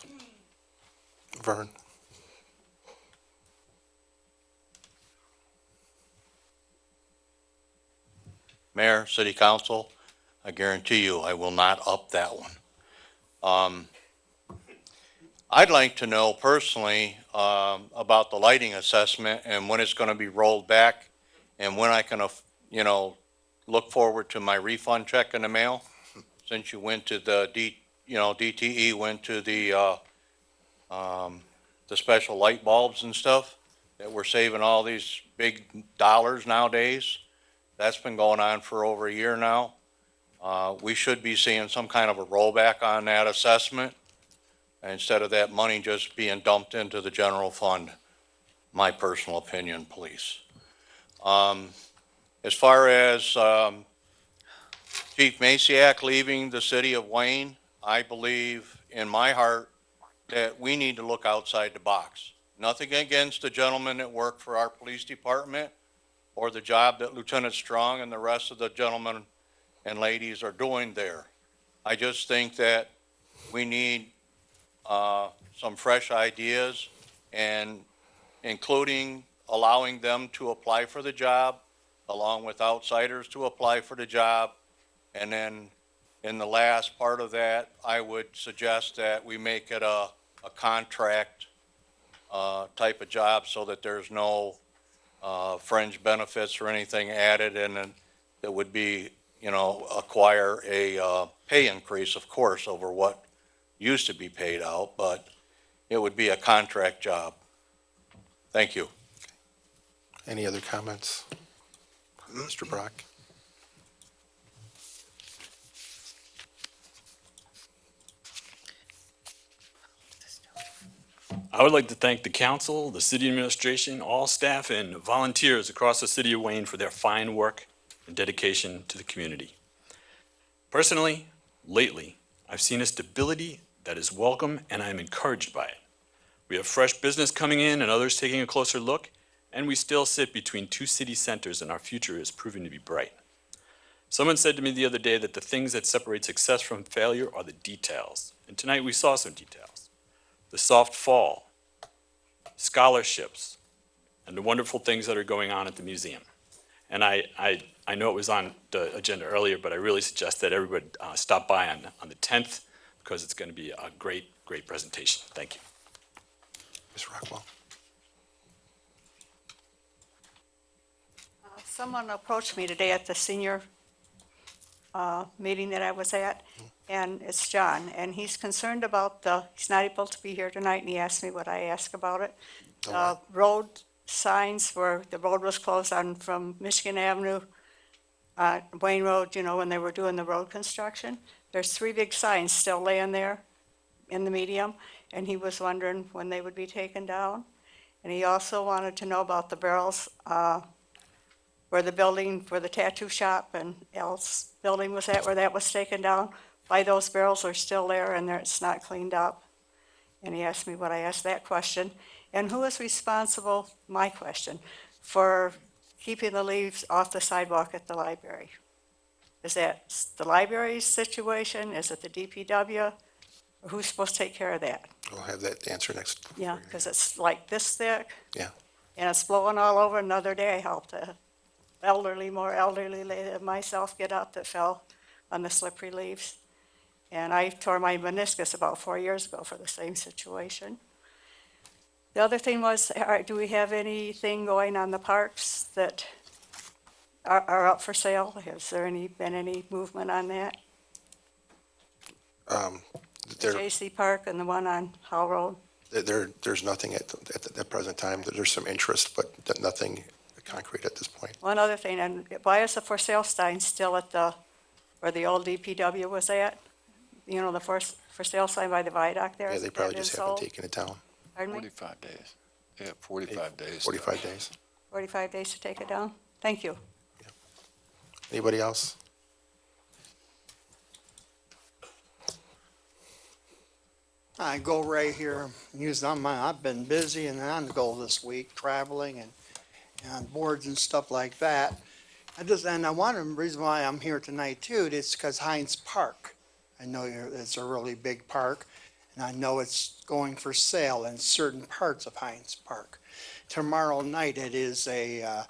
Vern? Mayor, City Council, I guarantee you I will not up that one. I'd like to know personally about the lighting assessment and when it's going to be rolled back and when I can, look forward to my refund check in the mail. Since you went to the DTE went to the special light bulbs and stuff, that we're saving all these big dollars nowadays. That's been going on for over a year now. We should be seeing some kind of a rollback on that assessment instead of that money just being dumped into the general fund. My personal opinion, please. As far as Chief Masiak leaving the city of Wayne, I believe in my heart that we need to look outside the box. Nothing against the gentlemen that work for our police department or the job that Lieutenant Strong and the rest of the gentlemen and ladies are doing there. I just think that we need some fresh ideas, and including allowing them to apply for the job, along with outsiders to apply for the job. And then in the last part of that, I would suggest that we make it a contract type of job so that there's no fringe benefits or anything added, and then that would be, acquire a pay increase, of course, over what used to be paid out, but it would be a contract job. Thank you. Any other comments? Mr. Brock? I would like to thank the council, the city administration, all staff, and volunteers across the city of Wayne for their fine work and dedication to the community. Personally, lately, I've seen a stability that is welcome, and I am encouraged by it. We have fresh business coming in and others taking a closer look, and we still sit between two city centers, and our future is proving to be bright. Someone said to me the other day that the things that separate success from failure are the details, and tonight we saw some details. The soft fall, scholarships, and the wonderful things that are going on at the museum. And I know it was on the agenda earlier, but I really suggest that everybody stop by on the 10th, because it's going to be a great presentation. Thank you. Ms. Rockwell? Someone approached me today at the senior meeting that I was at, and it's John, and he's concerned about he's not able to be here tonight, and he asked me what I asked about it. Road signs where the road was closed from Michigan Avenue, Wayne Road, when they were doing the road construction. There's 3 big signs still laying there in the medium, and he was wondering when they would be taken down. And he also wanted to know about the barrels where the tattoo shop and L's building was at, where that was taken down. Why those barrels are still there and it's not cleaned up. And he asked me what I asked that question. And who is responsible, my question, for keeping the leaves off the sidewalk at the library? Is that the library's situation? Is it the DPW? Or who's supposed to take care of that? We'll have that answer next. Yeah, because it's like this thick. Yeah. And it's blowing all over. Another day I helped a more elderly lady than myself get up that fell on the slippery leaves. And I tore my meniscus about 4 years ago for the same situation. The other thing was, do we have anything going on the parks that are up for sale? Has there been any movement on that? The J.C. Park and the one on Howell Road? There's nothing at the present time. There's some interest, but nothing concrete at this point. One other thing, and why is the for sale sign still at where the old DPW was at? The for sale sign by the viaduct there? Yeah, they probably just haven't sold? taken it down. Pardon me? 45 days. Yeah, 45 days. 45 days. 45 days to take it down? Thank you. Anybody else? I go right here. I've been busy and on the go this week, traveling and on boards and stuff like that. The reason why I'm here tonight too, is because Heinz Park. I know it's a really big park, and I know it's going for sale in certain parts of Heinz Park. Tomorrow night, it is a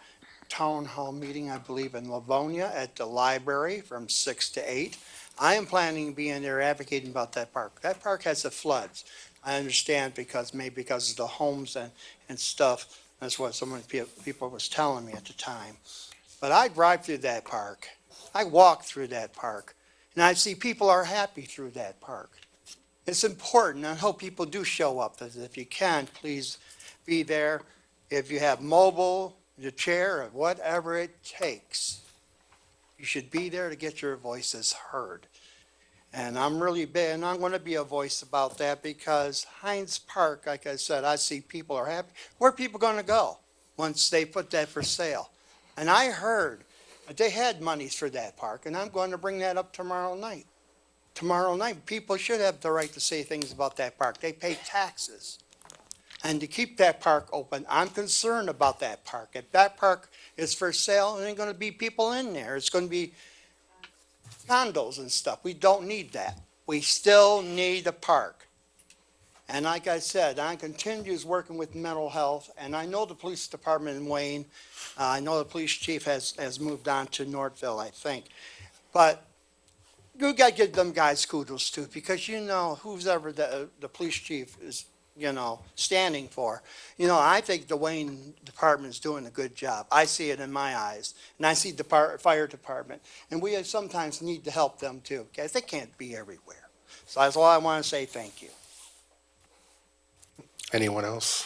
town hall meeting, I believe, in Livonia at the library from 6 to 8. I am planning to be in there advocating about that park. That park has the floods. I understand because of the homes and stuff. That's what so many people was telling me at the time. But I drive through that park. I walk through that park. And I see people are happy through that park. It's important. I hope people do show up. If you can, please be there. If you have mobile, the chair, or whatever it takes, you should be there to get your voices heard. And I'm really big, and I'm going to be a voice about that because Heinz Park, like I said, I see people are happy. Where are people going to go once they put that for sale? And I heard that they had monies for that park, and I'm going to bring that up tomorrow night. Tomorrow night, people should have the right to say things about that park. They pay taxes. And to keep that park open, I'm concerned about that park. If that park is for sale, there ain't going to be people in there. It's going to be condos and stuff. We don't need that. We still need a park. And like I said, I continue working with mental health, and I know the police department in Wayne, I know the police chief has moved on to Northville, I think. But you got to give them guys kudos too, because who's ever the police chief is, standing for. I think the Wayne Department is doing a good job. I see it in my eyes. And I see the fire department. And we sometimes need to help them too, because they can't be everywhere. So that's all I want to say. Thank you. Anyone else?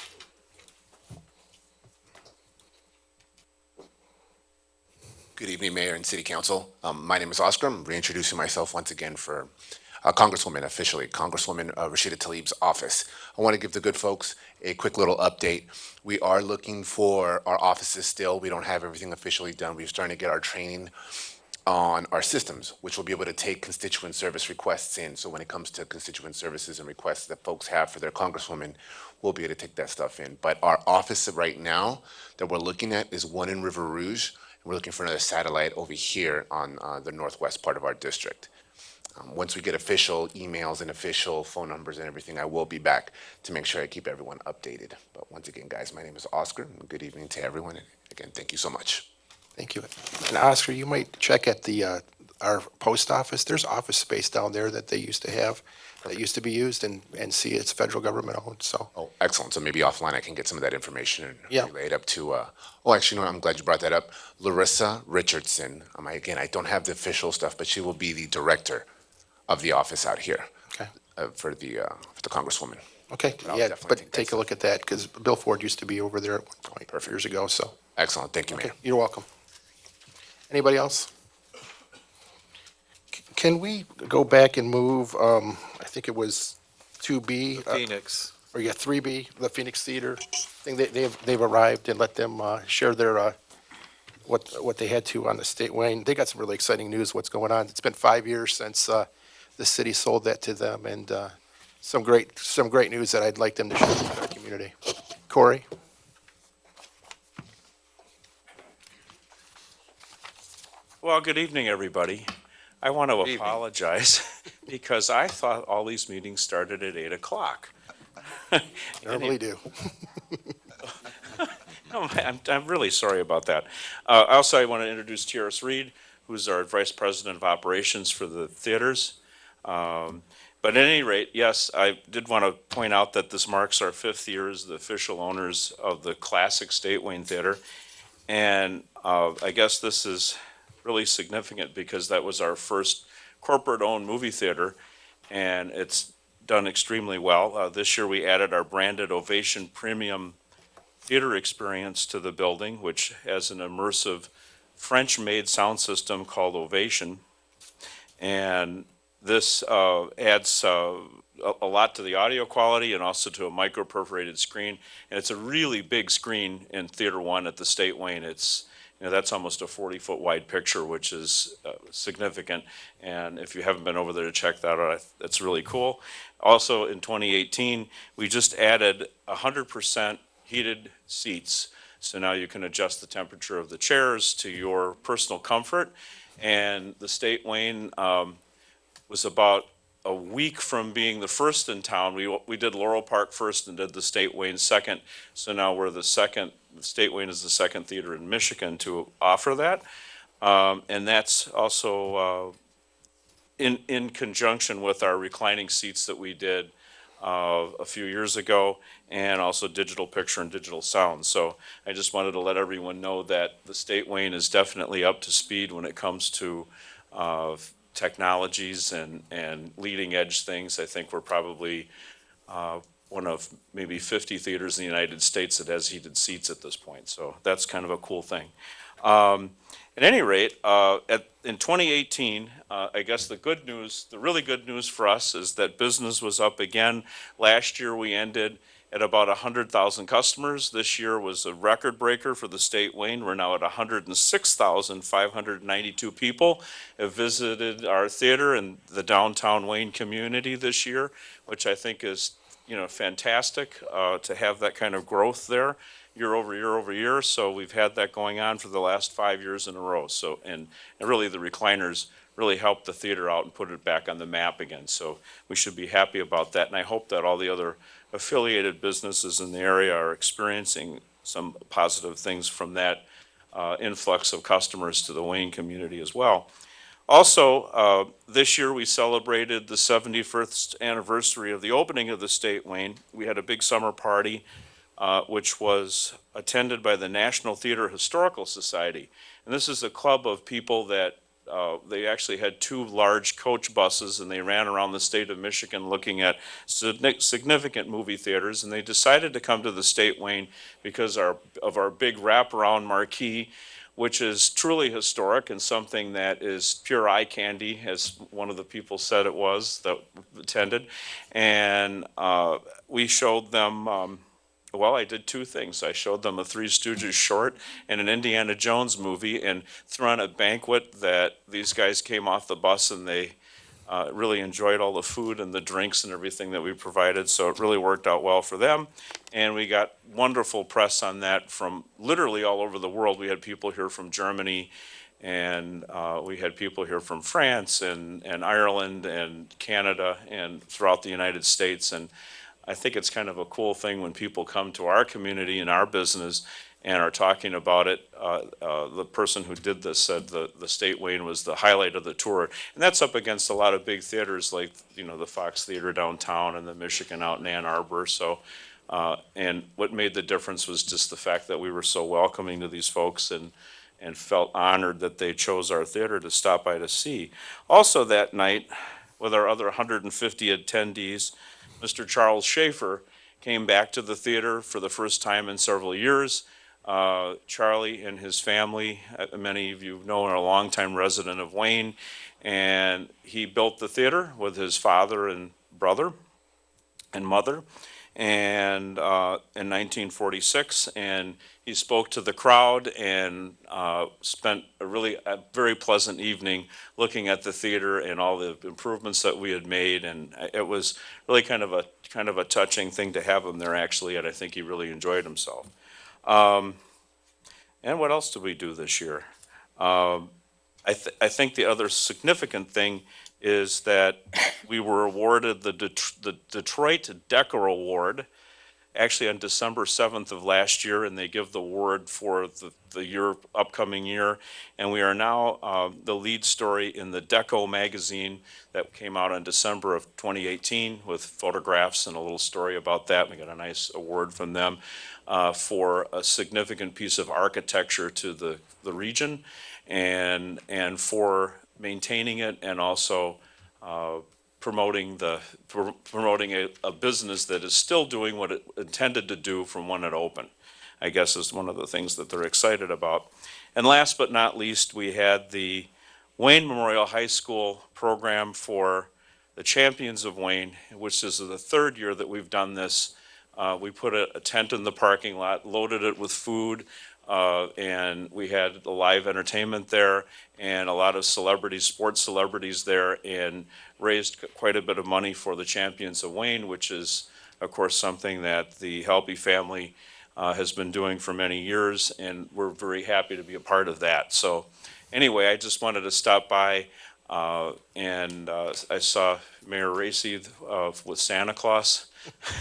Good evening, Mayor and City Council. My name is Oscar. I'm reintroducing myself once again for Congresswoman, officially, Congresswoman Rashida Tlaib's office. I want to give the good folks a quick little update. We are looking for our offices still. We don't have everything officially done. We're starting to get our training on our systems, which will be able to take constituent service requests in. So when it comes to constituent services and requests that folks have for their congresswoman, we'll be able to take that stuff in. But our office right now that we're looking at is one in River Rouge. And we're looking for another satellite over here on the northwest part of our district. Once we get official emails and official phone numbers and everything, I will be back to make sure I keep everyone updated. But once again, guys, my name is Oscar, and good evening to everyone. And again, thank you so much. Thank you. And Oscar, you might check at the, our post office. There's office space down there that they used to have, that used to be used, and see it's federal government owned, so. Oh, excellent. So maybe offline I can get some of that information and Yeah. relay it up to, oh, actually, no, I'm glad you brought that up. Larissa Richardson. Again, I don't have the official stuff, but she will be the director of the office out here. Okay. For the congresswoman. Okay, But I'll yeah, definitely but take that take a look at that, because Bill Ford used to be over there at one point, Perfect. years ago, so. Excellent. Thank you, Okay, Mayor. you're welcome. Anybody else? Can we go back and move, I think it was 2B? Phoenix. Or yeah, 3B, the Phoenix Theater thing, they've arrived, and let them share their, what they had to on the state wing. They got some really exciting news, what's going on. It's been 5 years since the city sold that to them, and some great news that I'd like them to share with our community. Corey? Well, good evening, everybody. I want to apologize because I thought all these meetings started at 8 o'clock. Normally do. No, I'm really sorry about that. Also, I want to introduce Tierras Reed, who's our Vice President of Operations for the theaters. But at any rate, yes, I did want to point out that this marks our 5th year as the official owners of the classic State Wayne Theater. And I guess this is really significant because that was our first corporate-owned movie theater, and it's done extremely well. This year, we added our branded Ovation Premium theater experience to the building, which has an immersive French-made sound system called Ovation. And this adds a lot to the audio quality and also to a micro-perforated screen. And it's a really big screen in Theater 1 at the State Wayne. It's, that's almost a 40-foot wide picture, which is significant. And if you haven't been over there to check that out, that's really cool. Also, in 2018, we just added 100% heated seats. So now you can adjust the temperature of the chairs to your personal comfort. And the State Wayne was about a week from being the first in town. We did Laurel Park first and did the State Wayne second. So now we're the second. The State Wayne is the second theater in Michigan to offer that. And that's also in conjunction with our reclining seats that we did a few years ago, and also digital picture and digital sound. So I just wanted to let everyone know that the State Wayne is definitely up to speed when it comes to technologies and leading edge things. I think we're probably one of maybe 50 theaters in the United States that has heated seats at this point. So that's kind of a cool thing. At any rate, in 2018, I guess the good news, the really good news for us is that business was up again. Last year, we ended at about 100,000 customers. This year was a record breaker for the State Wayne. We're now at 106,592 people have visited our theater in the downtown Wayne community this year, which I think is, fantastic to have that kind of growth there year over year over year. So we've had that going on for the last 5 years in a row. So, and really the recliners really helped the theater out and put it back on the map again. So we should be happy about that. And I hope that all the other affiliated businesses in the area are experiencing some positive things from that influx of customers to the Wayne community as well. Also, this year we celebrated the 71st anniversary of the opening of the State Wayne. We had a big summer party, which was attended by the National Theater Historical Society. And this is a club of people that they actually had 2 large coach buses, and they ran around the state of Michigan looking at significant movie theaters. And they decided to come to the State Wayne because of our big wraparound marquee, which is truly historic and something that is pure eye candy, as one of the people said it was that attended. And we showed them well, I did two things. I showed them a Three Stooges short and an Indiana Jones movie, and threw on a banquet that these guys came off the bus and they really enjoyed all the food and the drinks and everything that we provided, so it really worked out well for them. And we got wonderful press on that from literally all over the world. We had people here from Germany, and we had people here from France and Ireland and Canada and throughout the United States. And I think it's kind of a cool thing when people come to our community and our business and are talking about it. The person who did this said the State Wayne was the highlight of the tour. And that's up against a lot of big theaters like, you know, the Fox Theater downtown and the Michigan out in Ann Arbor. So, and what made the difference was just the fact that we were so welcoming to these folks and felt honored that they chose our theater to stop by to see. Also that night, with our other 150 attendees, Mr. Charles Schaefer came back to the theater for the first time in several years. Charlie and his family, many of you know, are a longtime resident of Wayne, and he built the theater with his father and brother and mother, and in 1946, and he spoke to the crowd and spent a very pleasant evening looking at the theater and all the improvements that we had made, and it was really kind of a touching thing to have him there actually, and I think he really enjoyed himself. And what else did we do this year? I think the other significant thing is that we were awarded the Detroit Decker Award, actually on December 7th of last year, and they give the award for the upcoming year. And we are now the lead story in the Deco magazine that came out in December of 2018 with photographs and a little story about that. We got a nice award from them for a significant piece of architecture to the region and for maintaining it and also promoting a business that is still doing what it intended to do from when it opened, I guess is one of the things that they're excited about. And last but not least, we had the Wayne Memorial High School program for the Champions of Wayne, which is the third year that we've done this. We put a tent in the parking lot, loaded it with food, and we had live entertainment there and a lot of sports celebrities there, and raised quite a bit of money for the Champions of Wayne, which is, of course, something that the Helpy family has been doing for many years, and we're very happy to be a part of that. So anyway, I just wanted to stop by, and I saw Mayor Racy with Santa Claus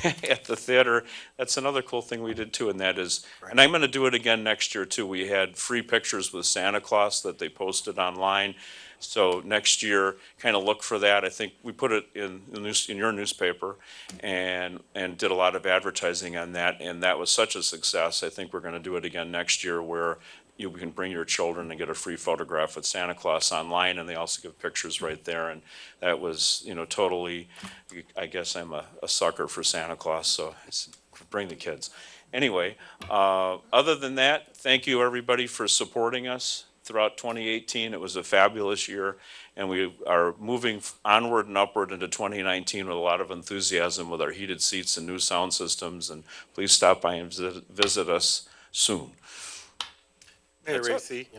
at the theater. That's another cool thing we did too, and that is, and I'm gonna do it again next year too. We had free pictures with Santa Claus that they posted online. So next year, kind of look for that. I think we put it in your newspaper and did a lot of advertising on that, and that was such a success. I think we're gonna do it again next year where you can bring your children and get a free photograph with Santa Claus online, and they also give pictures right there. And that was, totally, I guess I'm a sucker for Santa Claus, so bring the kids. Anyway, other than that, thank you everybody for supporting us throughout 2018. It was a fabulous year, and we are moving onward and upward into 2019 with a lot of enthusiasm with our heated seats and new sound systems, and please stop by and visit us soon. Mayor That's it. Racy.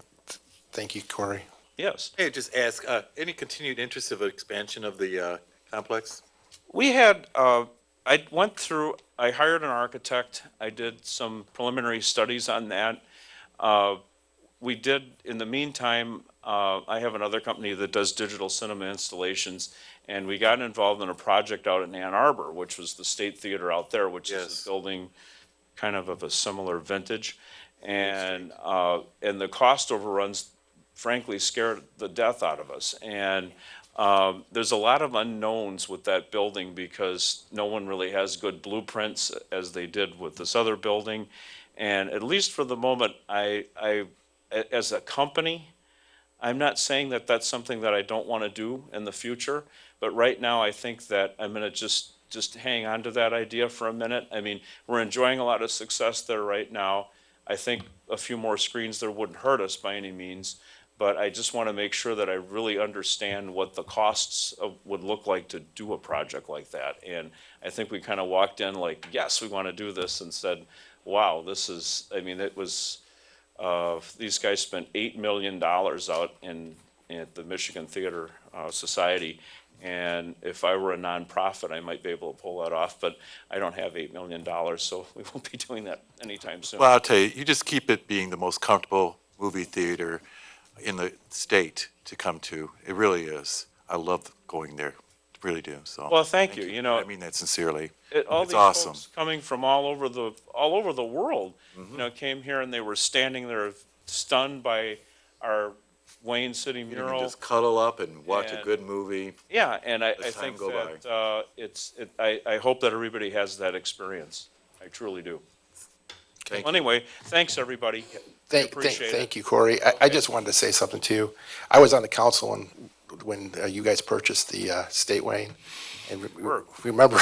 Thank you, Corey. Yes. Hey, just ask, any continued interest of expansion of the complex? We had, I hired an architect, I did some preliminary studies on that. We did, in the meantime, I have another company that does digital cinema installations, and we got involved in a project out in Ann Arbor, which was the State Theater out there, which is a building kind of a similar vintage. And the cost overruns, frankly, scared the death out of us. And there's a lot of unknowns with that building because no one really has good blueprints as they did with this other building. And at least for the moment, I as a company, I'm not saying that that's something that I don't want to do in the future, but right now I think that I'm going to just hang on to that idea for a minute. I mean, we're enjoying a lot of success there right now. I think a few more screens there wouldn't hurt us by any means, but I just want to make sure that I really understand what the would look like to do a project like that. And I think we kind of walked in like, yes, we want to do this, and said, wow, this is, I mean, it was, these guys spent $8 million out at the Michigan Theater Society. And if I were a nonprofit, I might be able to pull that off, but I don't have $8 million, so we won't be doing that anytime soon. Well, I'll tell you, you just keep it being the most comfortable movie theater in the state to come to. It really is. I love going there, really do, so. Well, thank you. You know, I mean that sincerely. all It's these awesome. folks coming from all over the world, you know, came here and they were standing there stunned by our Wayne City You can mural. just cuddle up and watch a And- good movie. Yeah, and I As time think go that I hope that everybody has that experience. I truly do. Thank Well, anyway, thanks, everybody. We appreciate it. Thank you, Corey. I just wanted to say something too. I was on the council when you guys purchased the State Wayne. And we remember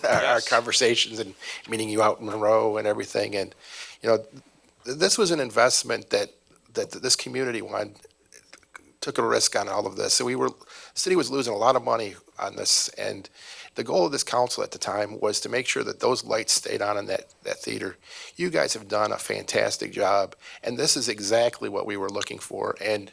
our conversations and meeting you out in Monroe and everything. And, you know, this was an investment that this community took a risk on all of this. So the city was losing a lot of money on this. And the goal of this council at the time was to make sure that those lights stayed on in that theater. You guys have done a fantastic job, and this is exactly what we were looking for. And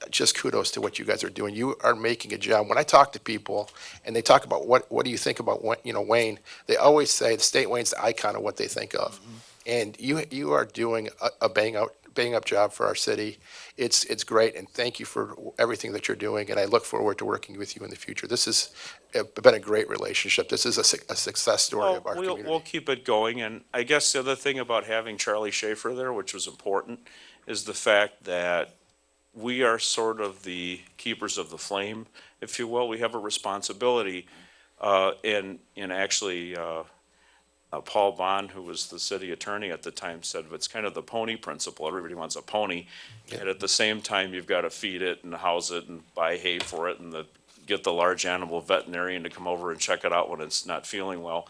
just kudos to what you guys are doing. You are making a job. When I talk to people and they talk about what do you think about Wayne, they always say the State Wayne's the icon of what they think of. And you are doing a bang up job for our city. It's great, and thank you for everything that you're doing, and I look forward to working with you in the future. This has been a great relationship. This is a success story of our community. We'll keep it going, and I guess the other thing about having Charlie Schaefer there, which was important, is the fact that we are sort of the keepers of the flame, if you will. We have a responsibility, and actually, Paul Bond, who was the city attorney at the time, said it's kind of the pony principle. Everybody wants a pony, and at the same time, you've got to feed it and house it and buy hay for it and get the large animal veterinarian to come over and check it out when it's not feeling well.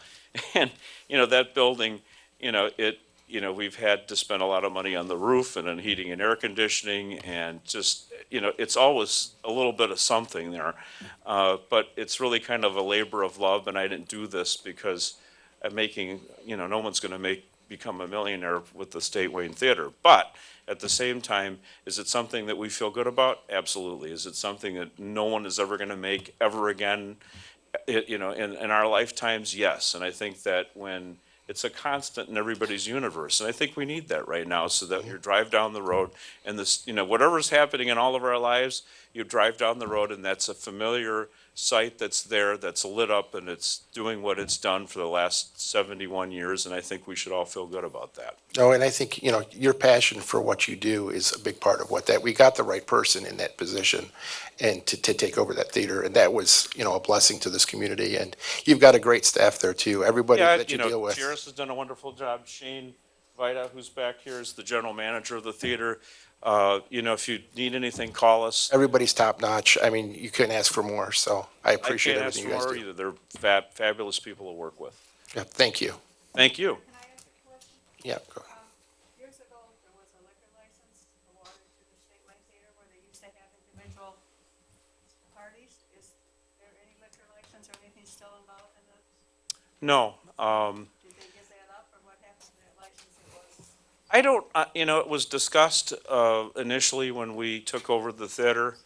And, you know, that building, we've had to spend a lot of money on the roof and on heating and air conditioning, and just, it's always a little bit of something there. But it's really kind of a labor of love, and I didn't do this because I'm making, no one's going to become a millionaire with the State Wayne Theater. But at the same time, is it something that we feel good about? Absolutely. Is it something that no one is ever going to make ever again, in our lifetimes? Yes. And I think that when it's a constant in everybody's universe, and I think we need that right now, so that you drive down the road and this, whatever's happening in all of our lives, you drive down the road and that's a familiar site that's there, that's lit up, and it's doing what it's done for the last 71 years, and I think we should all feel good about that. No, and I think, your passion for what you do is a big part of we got the right person in that position and to take over that theater, and that was, a blessing to this community, and you've got a great staff there too, everybody that you deal with. Jairus has done a wonderful job. Shane Vita, who's back here, is the general manager of the theater. If you need anything, call us. Everybody's top notch. I mean, you couldn't ask for more, so I appreciate I can't ask everything you for guys more do. either. They're fabulous people to work with. Yeah, thank you. Thank you. Yeah, go. Years ago, there was a liquor license awarded to the State Wayne Theater where they used to have individual parties. Is there any liquor license or anything still involved in this? No, Did they give that up, or what happened to that license? It was I don't, it was discussed initially when we took over the theater,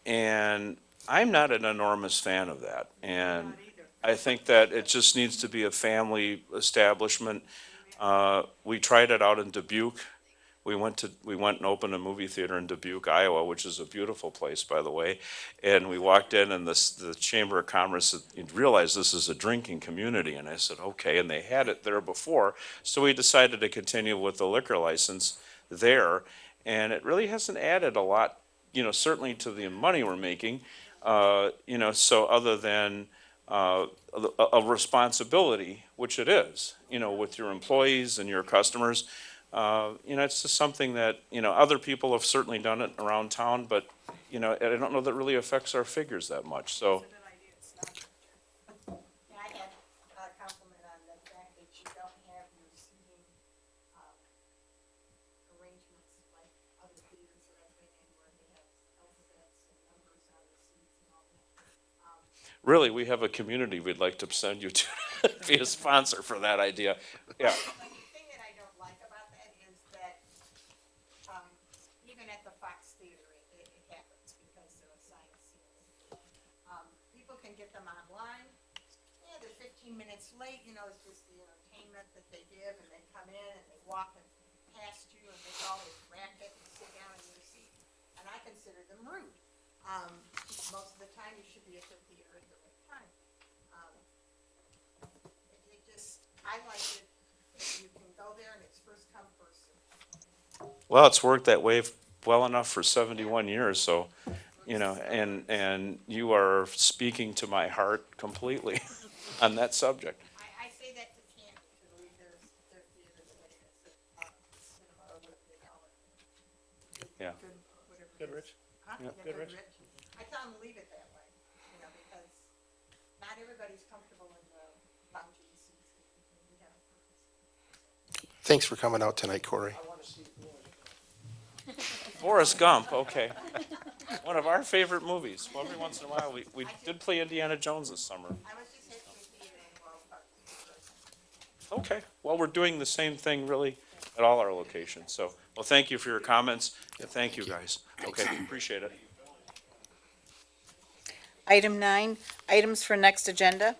and I'm not an enormous fan of that. And I think that it just needs to be a family establishment. We tried it out in Dubuque. We went and opened a movie theater in Dubuque, Iowa, which is a beautiful place, by the way. And we walked in, and the Chamber of Commerce realized this is a drinking community. And I said, okay. And they had it there before. So we decided to continue with the liquor license there. And it really hasn't added a lot, certainly to the money we're making. So other than a responsibility, which it is, with your employees and your customers. It's just something that, other people have certainly done it around town, but, I don't know that it really affects our figures that much, so. I had a compliment on the fact that you don't have your seating arrangements like other theaters or everything, where they really, we have a community we'd like to send you to be a sponsor for that idea. Yeah. The thing that I don't like about that is that, even at the Fox Theater, it happens because of science scenes. People can get them online. Yeah, they're 15 minutes late, you know, it's just the entertainment that they give, and they come in and they walk past you and make all this racket and sit down in your seat. And I consider them rude. Most of the time, you should be at the theater at the right time. I like it, if you can go there and it's first come, first served. Well, it's worked that way well enough for 71 years, so, you know, and you are speaking to my heart completely on that subject. I say that to Canton, to believe their theater that they cinema or whatever they call it. Yeah. Good Rich? Huh? Yeah. Yeah, Good Rich. I tell them to leave it that way, you know, because not everybody's comfortable in the loungy seats that we have. Thanks for coming out tonight, Corey. Forrest Gump, okay. One of our favorite movies. Well, every once in a while, we did play Indiana Jones this summer. I was just at the theater in World Park. Okay, well, we're doing the same thing really at all our locations, so, well, thank you for your comments, and thank you, guys. Okay, appreciate it. Item 9, items for next agenda.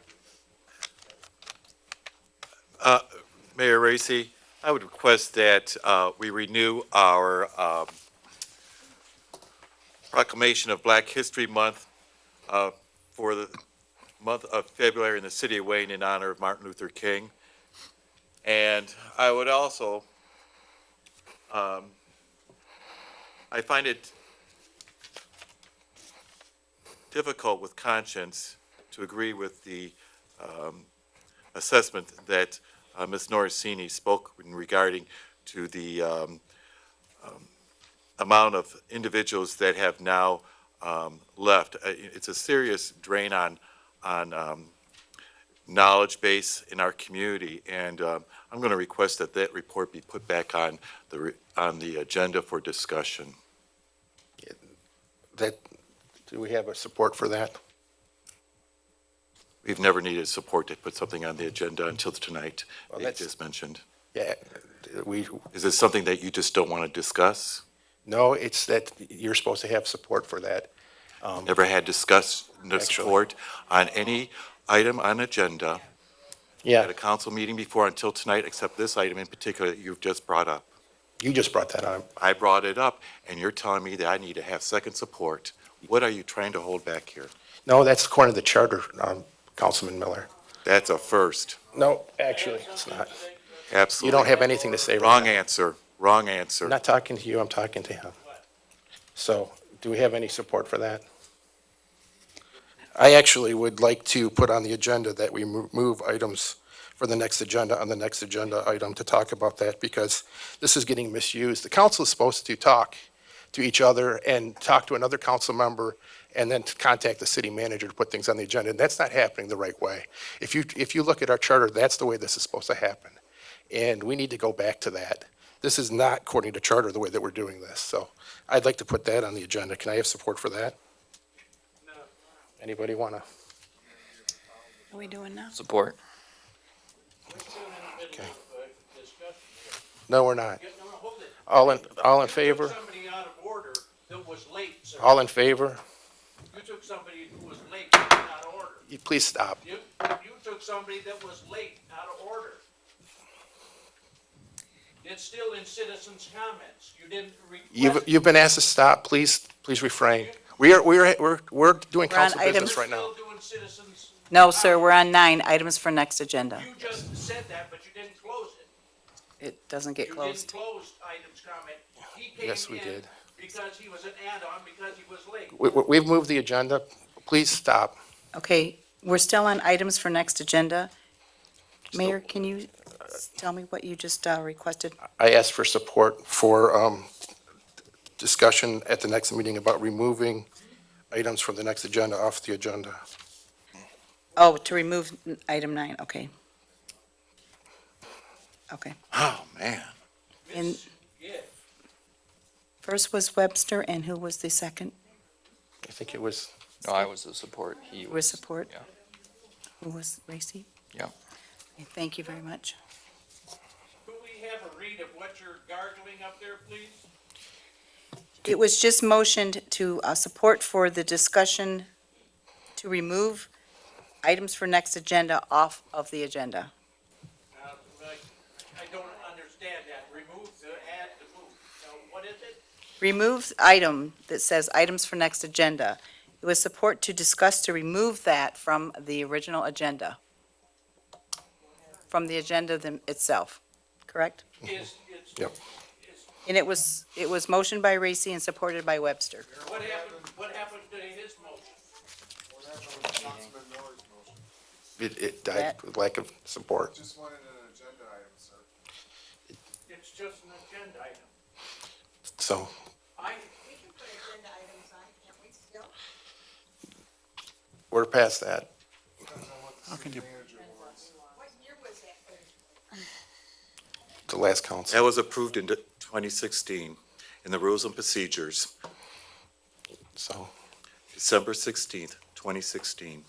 Mayor Racy, I would request that we renew our proclamation of Black History Month for the month of February in the city of Wayne in honor of Martin Luther King. And I would also, I find it difficult with conscience to agree with the assessment that Ms. Norrisini spoke regarding to the amount of individuals that have now left. It's a serious drain on knowledge base in our community, and I'm going to request that that report be put back on the agenda for discussion. Do we have a support for that? We've never needed support to put something on the agenda until tonight, Well, you that's- just mentioned. Yeah, Is it something that you just don't want to discuss? no, it's that you're supposed to have support for that. Never had support on any item on agenda Yeah, at a council meeting before until tonight, except this item in particular that you've just brought up. you just brought that on. I brought it up, and you're telling me that I need to have second support. What are you trying to hold back here? No, that's according to the charter, Councilman Miller. That's a first. No, actually, it's not. Absolutely. You don't have anything to say right Wrong now. answer. Wrong answer. I'm not talking to you, I'm talking to him. So, do we have any support for that? I actually would like to put on the agenda that we move items for the next agenda on the next agenda item to talk about that, because this is getting misused. The council is supposed to talk to each other and talk to another council member and then to contact the city manager to put things on the agenda, and that's not happening the right way. If you look at our charter, that's the way this is supposed to happen, and we need to go back to that. This is not according to charter the way that we're doing this, so I'd like to put that on the agenda. Can I have support for that? Anybody want to? What are we doing now? Support. Okay. No, we're not. All in favor? Somebody out of order that was late, sir. All in favor? You took somebody who was late out of order. You please stop. You took somebody that was late out of order. It's still in citizens' comments. You didn't request. You've been asked to stop. Please refrain. We're doing council items. business right now. Still doing citizens. No, sir, we're on 9, items for next agenda. You just said that, but you didn't close it. It doesn't get You closed. didn't close items comment. He came Yes, we in did. because he was an add-on, because he was late. We've moved the agenda. Please stop. Okay, we're still on items for next agenda. Mayor, can you tell me what you just requested? I asked for support for discussion at the next meeting about removing items from the next agenda off the agenda. Oh, to remove item 9, okay. Okay. Oh, man. And first was Webster, and who was the second? I think it was No, I was the support. He You were support? Yeah. Who was Racy? Yeah. Okay, thank you very much. Could we have a read of what you're gargling up there, please? It was just motioned to support for the discussion to remove items for next agenda off of the agenda. Now, I don't understand that. Remove the add to move. Now, what is it? Remove item that says items for next agenda. It was support to discuss to remove that from the original agenda. From the agenda itself, correct? It's, Yep. And it was motioned by Racy and supported by Webster. what happened to his motion? It died with lack of support. Just wanted an agenda item, sir. It's just an agenda item. So We can put agenda items on, can't we still? we're past that. How can you? What year was that? The last council. That was approved in 2016 in the Rules and Procedures, So December 16th, 2016.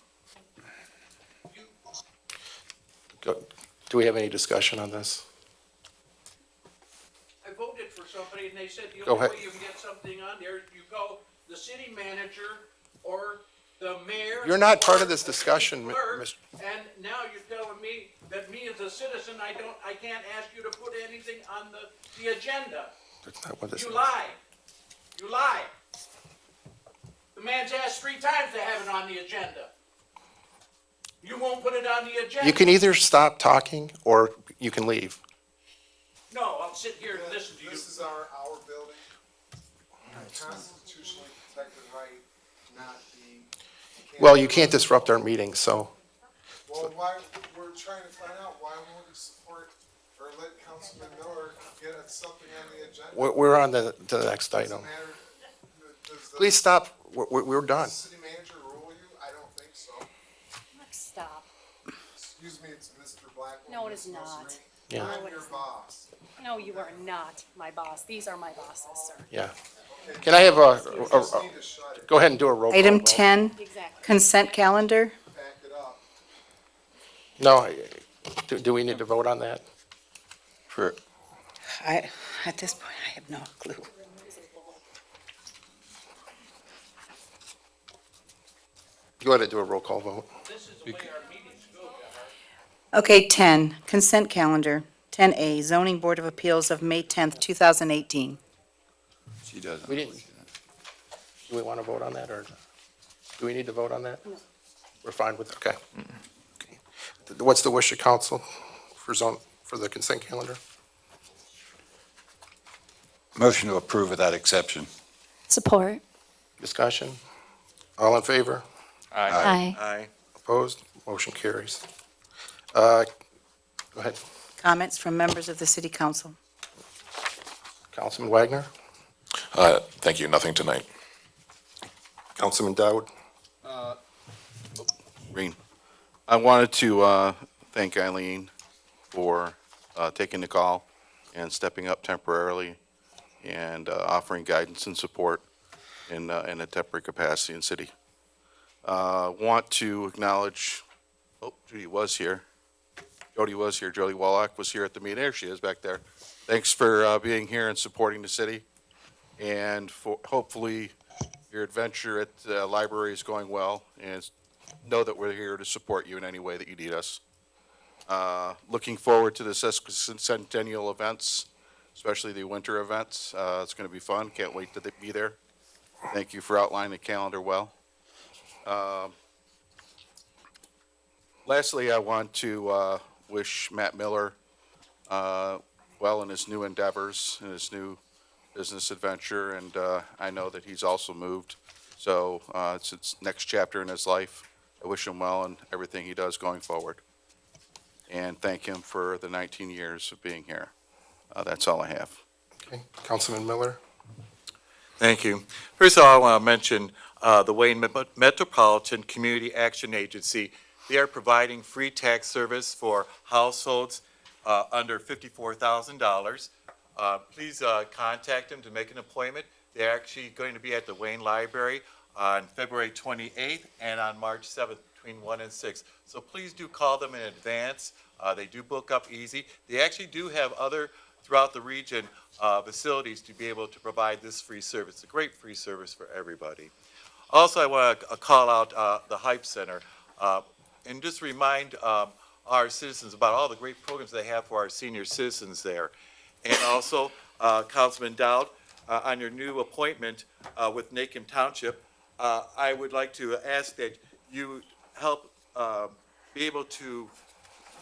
do we have any discussion on this? I voted for somebody and they said the Go only ahead. way you can get something on there, you call the city manager or the mayor. You're not part of or this the discussion, clerk, Mr. And now you're telling me that me as a citizen, I can't ask you to put anything on the agenda. That's not what this You is. lie. You lie. The man's asked 3 times to have it on the agenda. You won't put it on the agenda. You can either stop talking or you can leave. No, I'll sit here and listen to you. This is our building. Constitutionally protected right, not the. Well, you can't disrupt our meeting, so Well, why, we're trying to find out why won't you support or let Councilman Miller get something on the agenda? we're on to the next Doesn't item. matter. Does the Please stop. We're done. City manager rule you? I don't think so. Stop. Excuse me, it's Mr. Blackwell. No, it is Ms. not. Mussolini. Yeah. I'm your boss. No, you are not my boss. These are my bosses, sir. Yeah. Can I have You just need to shut it. go ahead and do a roll call Item vote. 10, Exactly. consent calendar. Back it up. No, do we need to vote on that? For, At this point, I have no clue. Go ahead and do a roll call vote. This is the way our meetings go, John. Okay, 10, consent calendar. 10A, zoning board of appeals of May 10th, 2018. she doesn't. We didn't. Do we want to vote on that, or do we need to vote on that? We're fine with, okay. Okay. What's the wish of council for the consent calendar? Motion to approve without exception. Support. Discussion? All in favor? Aye. Aye. Opposed? Motion carries. Go ahead, Comments from members of the city council. Councilman Wagner, Thank you, nothing tonight. Councilman Dowd. Green. I wanted to thank Eileen for taking the call and stepping up temporarily and offering guidance and support in a temporary capacity in city. Want to acknowledge, Judy was here. Jody was here. Jody Wallach was here at the meeting. There she is back there. Thanks for being here and supporting the city. And for hopefully your adventure at the library is going well, and know that we're here to support you in any way that you need us. Looking forward to the sesquicentennial events, especially the winter events. It's going to be fun. Can't wait to be there. Thank you for outlining the calendar well. Lastly, I want to wish Matt Miller well in his new endeavors, in his new business adventure, and I know that he's also moved. So it's his next chapter in his life. I wish him well in everything he does going forward. And thank him for the 19 years of being here. That's all I have. Okay, Councilman Miller. Thank you. First of all, I want to mention the Wayne Metropolitan Community Action Agency. They are providing free tax service for households under $54,000. Please contact them to make an appointment. They're actually going to be at the Wayne Library on February 28th and on March 7th between 1 and 6. So please do call them in advance. They do book up easy. They actually do have other, throughout the region, facilities to be able to provide this free service. It's a great free service for everybody. Also, I want to call out the Hype Center and just remind our citizens about all the great programs they have for our senior citizens there. And also, Councilman Dowd, on your new appointment with Nacum Township, I would like to ask that you help be able to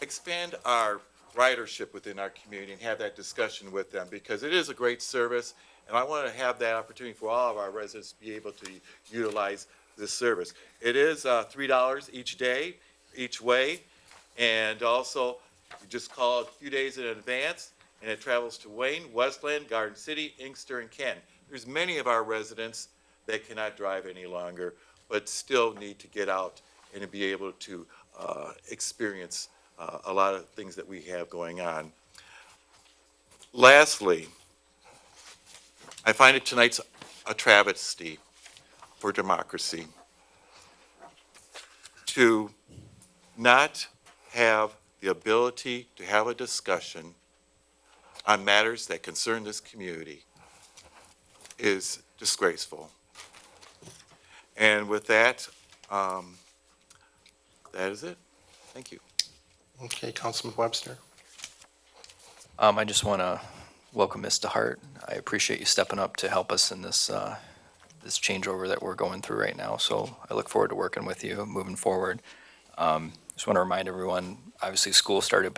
expand our ridership within our community and have that discussion with them, because it is a great service, and I want to have that opportunity for all of our residents to be able to utilize this service. It is $3 each day, each way, and also you just call a few days in advance, and it travels to Wayne, Westland, Garden City, Inkster, and Ken. There's many of our residents that cannot drive any longer, but still need to get out and to be able to experience a lot of things that we have going on. Lastly, I find it tonight's a travesty for democracy to not have the ability to have a discussion on matters that concern this community is disgraceful. And with that, that is it. Thank you. Okay, Councilman Webster. I just want to welcome Ms. DeHart. I appreciate you stepping up to help us in this this changeover that we're going through right now. So I look forward to working with you moving forward. Just want to remind everyone, obviously school started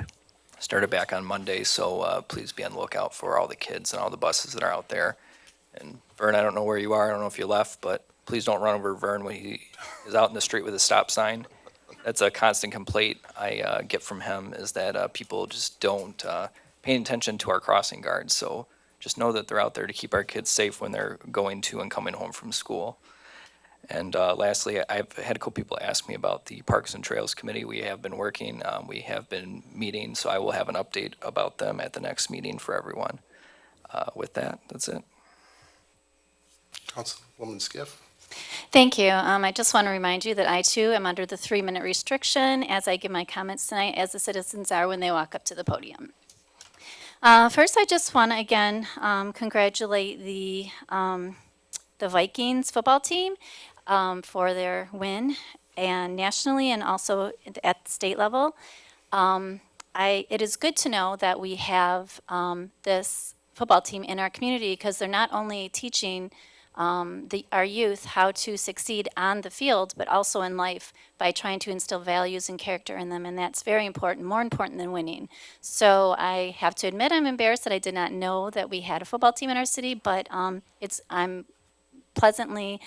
back on Monday, so please be on the lookout for all the kids and all the buses that are out there. And Vern, I don't know where you are. I don't know if you left, but please don't run over Vern when he is out in the street with a stop sign. That's a constant complaint I get from him, is that people just don't pay attention to our crossing guards. So just know that they're out there to keep our kids safe when they're going to and coming home from school. And lastly, I've had a couple people ask me about the Parks and Trails Committee. We have been working, we have been meeting, so I will have an update about them at the next meeting for everyone. With that, that's it. Councilwoman Skiff. Thank you. I just want to remind you that I too am under the 3-minute restriction as I give my comments tonight, as the citizens are when they walk up to the podium. First, I just want to again congratulate the Vikings football team for their win, and nationally and also at the state level. It is good to know that we have this football team in our community, because they're not only teaching our youth how to succeed on the field, but also in life by trying to instill values and character in them, and that's very important, more important than winning. So I have to admit I'm embarrassed that I did not know that we had a football team in our city, but I'm pleasantly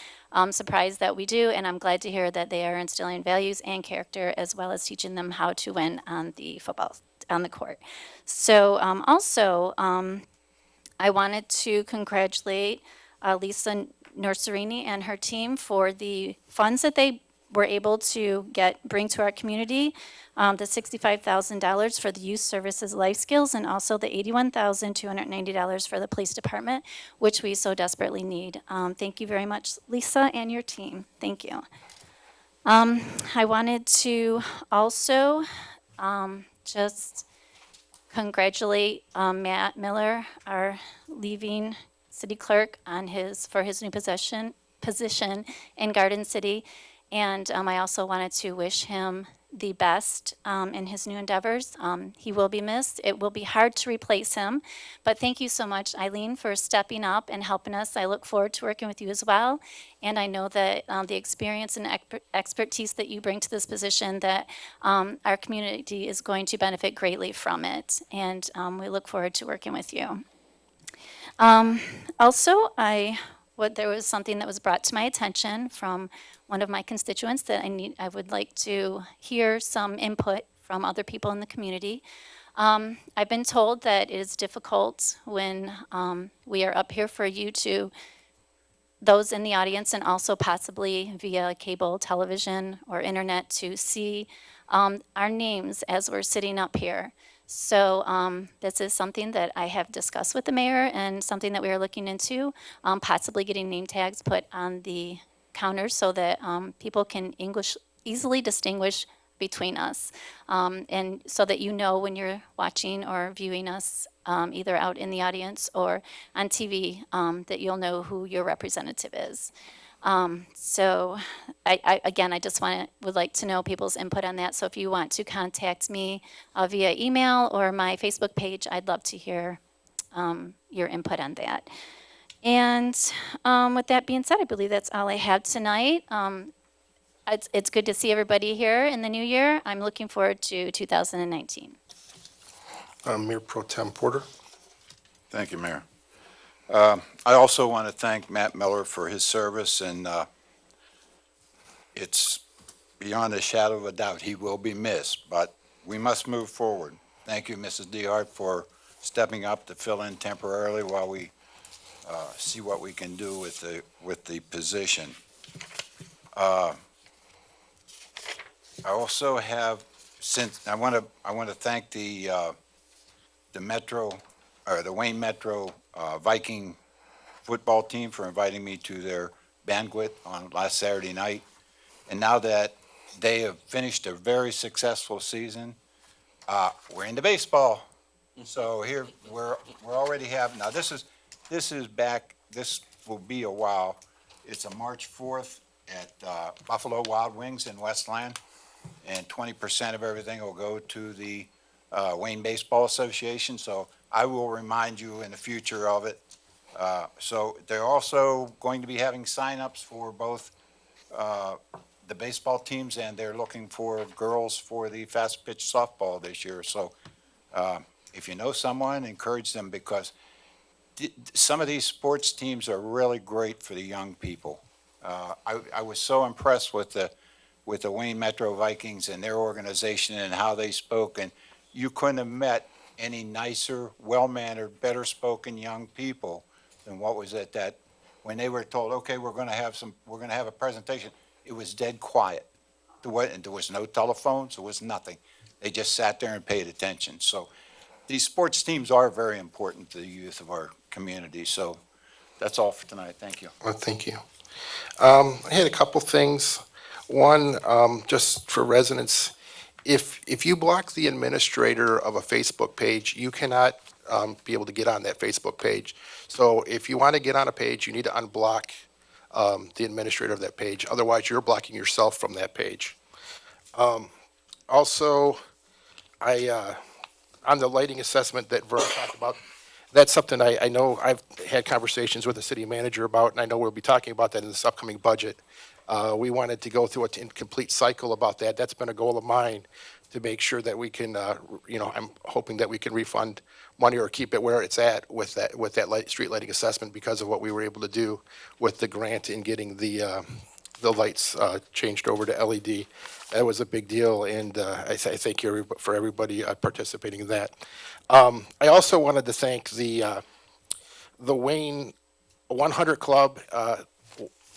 surprised that we do, and I'm glad to hear that they are instilling values and character as well as teaching them how to win on the court. So also, I wanted to congratulate Lisa Norserini and her team for the funds that they were able to bring to our community, the $65,000 for the youth services life skills, and also the $81,290 for the police department, which we so desperately need. Thank you very much, Lisa, and your team. Thank you. I wanted to also just congratulate Matt Miller, our leaving city clerk, for his new position in Garden City. And I also wanted to wish him the best in his new endeavors. He will be missed. It will be hard to replace him. But thank you so much, Eileen, for stepping up and helping us. I look forward to working with you as well. And I know that the experience and expertise that you bring to this position, that our community is going to benefit greatly from it. And we look forward to working with you. Also, there was something that was brought to my attention from one of my constituents that I would like to hear some input from other people in the community. I've been told that it is difficult when we are up here for you to, those in the audience and also possibly via cable television or internet, to see our names as we're sitting up here. So this is something that I have discussed with the mayor and something that we are looking into, possibly getting name tags put on the counters so that people can easily distinguish between us. And so that you know when you're watching or viewing us, either out in the audience or on TV, that you'll know who your representative is. So again, I just would like to know people's input on that. So if you want to contact me via email or my Facebook page, I'd love to hear your input on that. And with that being said, I believe that's all I have tonight. It's good to see everybody here in the new year. I'm looking forward to 2019. Mayor Pro Tem Porter. Thank you, Mayor. I also want to thank Matt Miller for his service, and it's beyond a shadow of a doubt he will be missed, but we must move forward. Thank you, Mrs. DeHart, for stepping up to fill in temporarily while we see what we can do with the position. I also have, I want to thank the Wayne Metro Viking football team for inviting me to their banquet on last Saturday night. And now that they have finished a very successful season, we're into baseball. So here we're already have, now this is back, this will be a while. It's a March 4th at Buffalo Wild Wings in Westland, and 20% of everything will go to the Wayne Baseball Association. So I will remind you in the future of it. So they're also going to be having signups for both the baseball teams, and they're looking for girls for the fast pitch softball this year. So if you know someone, encourage them, because some of these sports teams are really great for the young people. I was so impressed with the Wayne Metro Vikings and their organization and how they spoke, and you couldn't have met any nicer, well-mannered, better-spoken young people than what was at that, when they were told, okay, we're going to have a presentation, it was dead quiet. There was no telephones, there was nothing. They just sat there and paid attention. So these sports teams are very important to the youth of our community. So that's all for tonight. Thank you. Well, thank you. I had a couple things. One, just for residents, if you block the administrator of a Facebook page, you cannot be able to get on that Facebook page. So if you want to get on a page, you need to unblock the administrator of that page. Otherwise, you're blocking yourself from that page. Also, on the lighting assessment that Vern talked about, that's something I know I've had conversations with the city manager about, and I know we'll be talking about that in this upcoming budget. We wanted to go through a complete cycle about that. That's been a goal of mine, to make sure that we can, I'm hoping that we can refund money or keep it where it's at with that street lighting assessment, because of what we were able to do with the grant in getting the lights changed over to LED. That was a big deal, and I thank you for everybody participating in that. I also wanted to thank the Wayne 100 Club,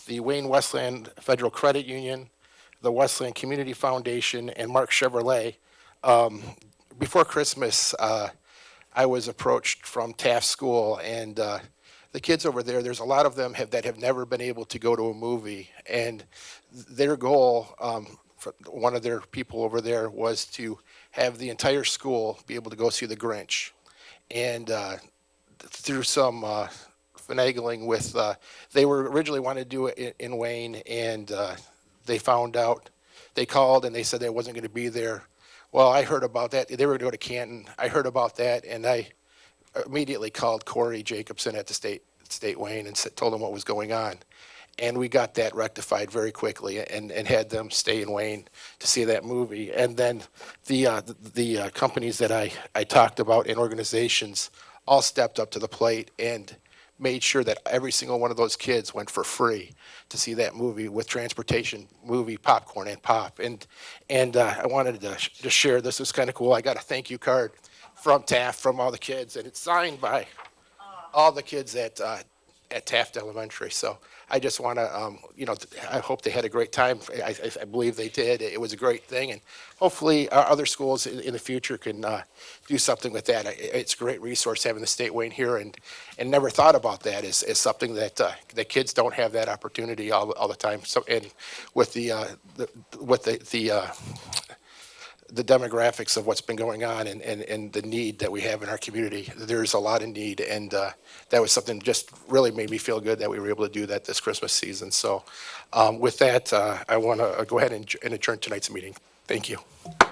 the Wayne Westland Federal Credit Union, the Westland Community Foundation, and Mark Chevrolet. Before Christmas, I was approached from Taft School, and the kids over there, there's a lot of them that have never been able to go to a movie, and their goal, for one of their people over there, was to have the entire school be able to go see The Grinch. And through some finagling with, they were originally wanted to do it in Wayne, and they found out, they called and they said they wasn't going to be there. Well, I heard about that. They were going to go to Canton. I heard about that, and I immediately called Corey Jacobson at the State Wayne and told him what was going on. And we got that rectified very quickly, and had them stay in Wayne to see that movie. And then the companies that I talked about and organizations all stepped up to the plate and made sure that every single one of those kids went for free to see that movie, with transportation, movie, popcorn, and pop. And I wanted to just share, this is kind of cool. I got a thank you card from Taft, from all the kids, and it's signed by all the kids at Taft Elementary. So I just want to, I hope they had a great time. I believe they did. It was a great thing, and hopefully our other schools in the future can do something with that. It's a great resource having the State Wayne here, and never thought about that as something that the kids don't have that opportunity all the time. So, and with the demographics of what's been going on and the need that we have in our community, there's a lot of need, and that was something just really made me feel good that we were able to do that this Christmas season. So with that, I want to go ahead and adjourn tonight's meeting. Thank you.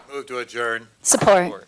Move to adjourn. Support.